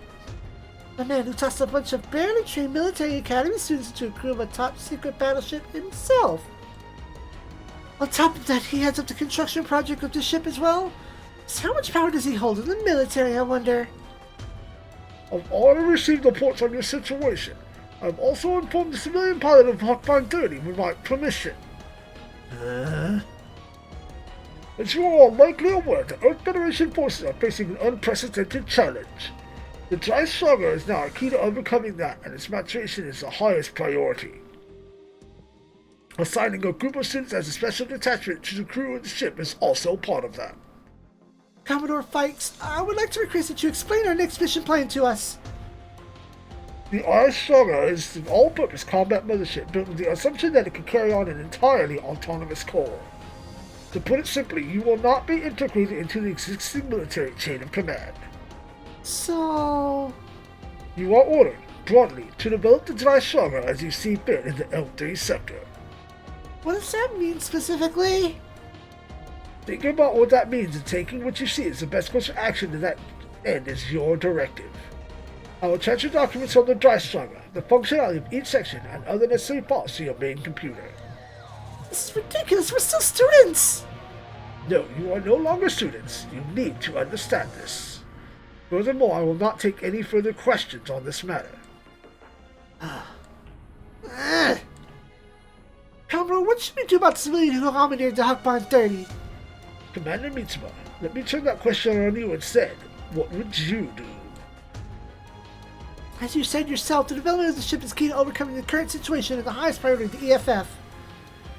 The man who tossed a bunch of barely trained military academy students into a crew of a top-secret battleship himself. On top of that, he heads up the construction project of the ship as well. So how much power does he hold in the military, I wonder? I've already received reports on your situation. I've also informed the civilian pilot of Huckbind 30 with my permission. As you are all likely aware, the Earth Federation forces are facing an unprecedented challenge. The Drystrugger is now key to overcoming that, and its maturation is the highest priority. Assigning a group of students as a special detachment to the crew of the ship is also part of that. Commodore Fikes, I would like to request that you explain our next mission plan to us. The Drystrugger is an all-purpose combat mothership built with the assumption that it can carry on an entirely autonomous core. To put it simply, you will not be integrated into the existing military chain of command. So... You are ordered, broadly, to develop the Drystrugger as you see fit in the L3 sector. What does that mean specifically? Think about what that means, and taking what you see as the best course of action to that end is your directive. I will transfer documents on the Drystrugger, the functionality of each section, and other necessary parts to your main computer. This is ridiculous, we're still students! No, you are no longer students. You need to understand this. Furthermore, I will not take any further questions on this matter. Commodore, what should we do about the civilian who commandeered the Huckbind 30? Commander Mitsuma, let me turn that question on you instead. What would you do? As you said yourself, the development of the ship is key to overcoming the current situation and the highest priority of the EFF.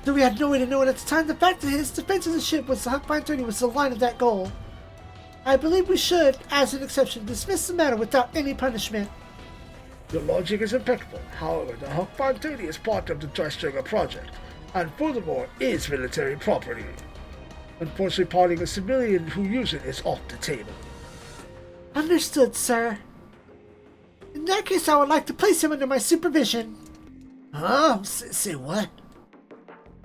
Though we had no way to know it at the time, the fact that his defense of the ship was the Huckbind 30 was the line of that goal. I believe we should, as an exception, dismiss the matter without any punishment. Your logic is impeccable. However, the Huckbind 30 is part of the Drystrugger project, and furthermore is military property. Unfortunately, parting a civilian who uses it is off the table. Understood, sir. In that case, I would like to place him under my supervision. Huh? Say what?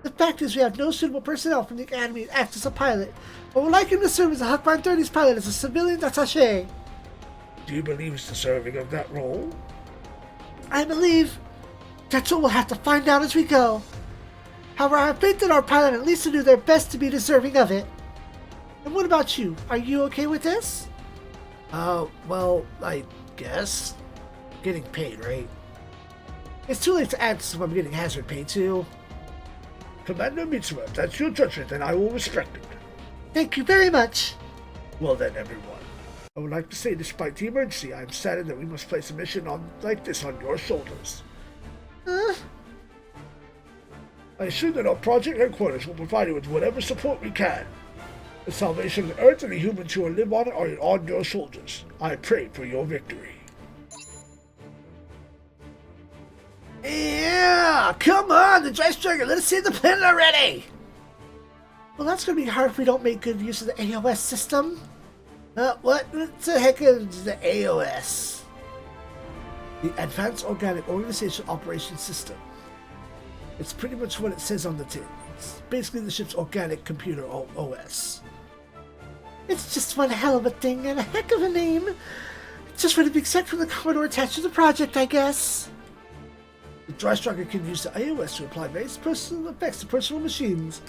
The fact is we have no suitable personnel from the Academy to act as a pilot, but would like him to serve as a Huckbind 30's pilot as a civilian attaché. Do you believe he's deserving of that role? I believe. That's what we'll have to find out as we go. However, I have faith that our pilot at least will do their best to be deserving of it. And what about you? Are you okay with this? Well, I guess. Getting paid, right? It's too late to ask if I'm getting hazard pay too. Commander Mitsuma, if that's your judgment, then I will respect it. Thank you very much. Well then, everyone. I would like to say, despite the emergency, I am saddened that we must place a mission like this on your shoulders. I assume that our project headquarters will provide you with whatever support we can. The salvation of the Earth and the humans who will live on it are on your shoulders. I pray for your victory. Yeah! Come on, the Dry Striker! Let us see the planet already! Well, that's gonna be hard if we don't make good use of the AOS system. What the heck is the AOS? The Advanced Organic Organization Operations System. It's pretty much what it says on the tin. It's basically the ship's organic computer OS. It's just one hell of a thing and a heck of a name. Just what to be expected from the Commodore attached to the project, I guess. The Dry Striker can use the AOS to apply various personal effects to personal machines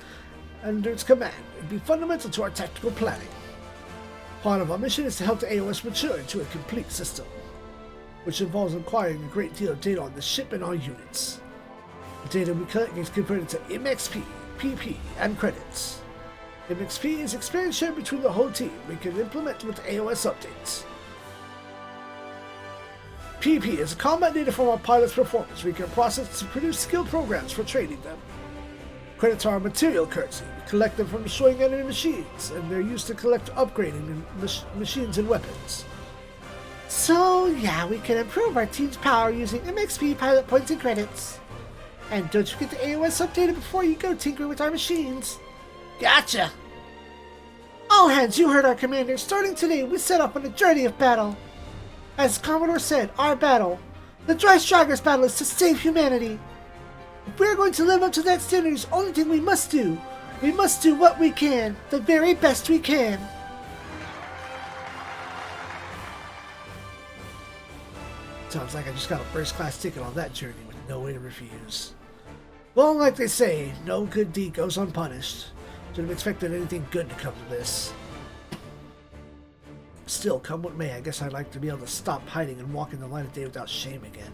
under its command. It would be fundamental to our tactical planning. Part of our mission is to help the AOS mature into a complete system, which involves acquiring a great deal of data on the ship and our units. The data we collect is converted to MXP, PP, and credits. MXP is experience shared between the whole team. We can implement with AOS updates. PP is combat data from our pilot's performance. We can process to produce skill programs for training them. Credits are material currency. We collect them from destroying enemy machines, and they're used to collect upgrading machines and weapons. So yeah, we can improve our team's power using MXP, pilot points, and credits. And don't forget the AOS updated before you go tinker with our machines. Gotcha! All hands, you heard our commander. Starting today, we set off on a journey of battle. As Commodore said, our battle, the Dry Striker's battle, is to save humanity. If we're going to live up to that standard, there's only thing we must do. We must do what we can, the very best we can. Sounds like I just got a first-class ticket on that journey with no way to refuse. Well, like they say, no good deed goes unpunished. Should have expected anything good to come to this. Still, come what may, I guess I'd like to be able to stop hiding and walk in the light of day without shame again.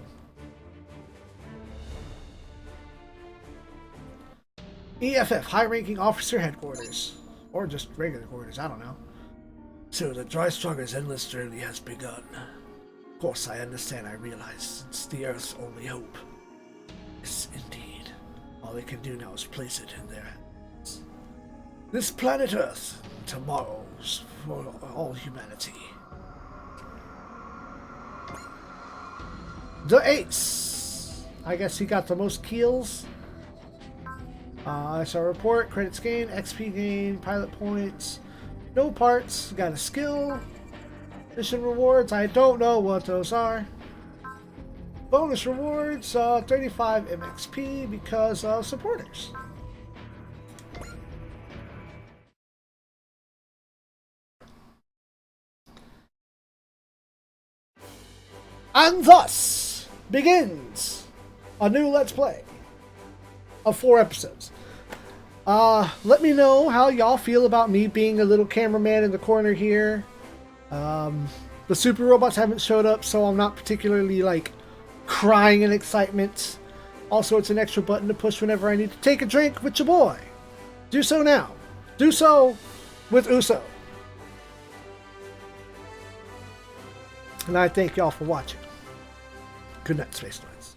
EFF, High-Ranking Officer Headquarters. Or just regular quarters, I don't know. So the Dry Striker's endless journey has begun. Of course, I understand, I realize it's the Earth's only hope. Yes, indeed. All they can do now is place it in their hands. This planet Earth, tomorrow's for all humanity. The Ace! I guess he got the most kills. SR report, credits gain, XP gain, pilot points, no parts, got a skill, mission rewards, I don't know what those are. Bonus rewards, 35 MXP because of supporters. And thus begins a new Let's Play of 4 episodes. Let me know how y'all feel about me being a little cameraman in the corner here. The super robots haven't showed up, so I'm not particularly like crying in excitement. Also, it's an extra button to push whenever I need to take a drink with your boy. Do so now. Do so with Uso. And I thank y'all for watching. Good night, Space Knights.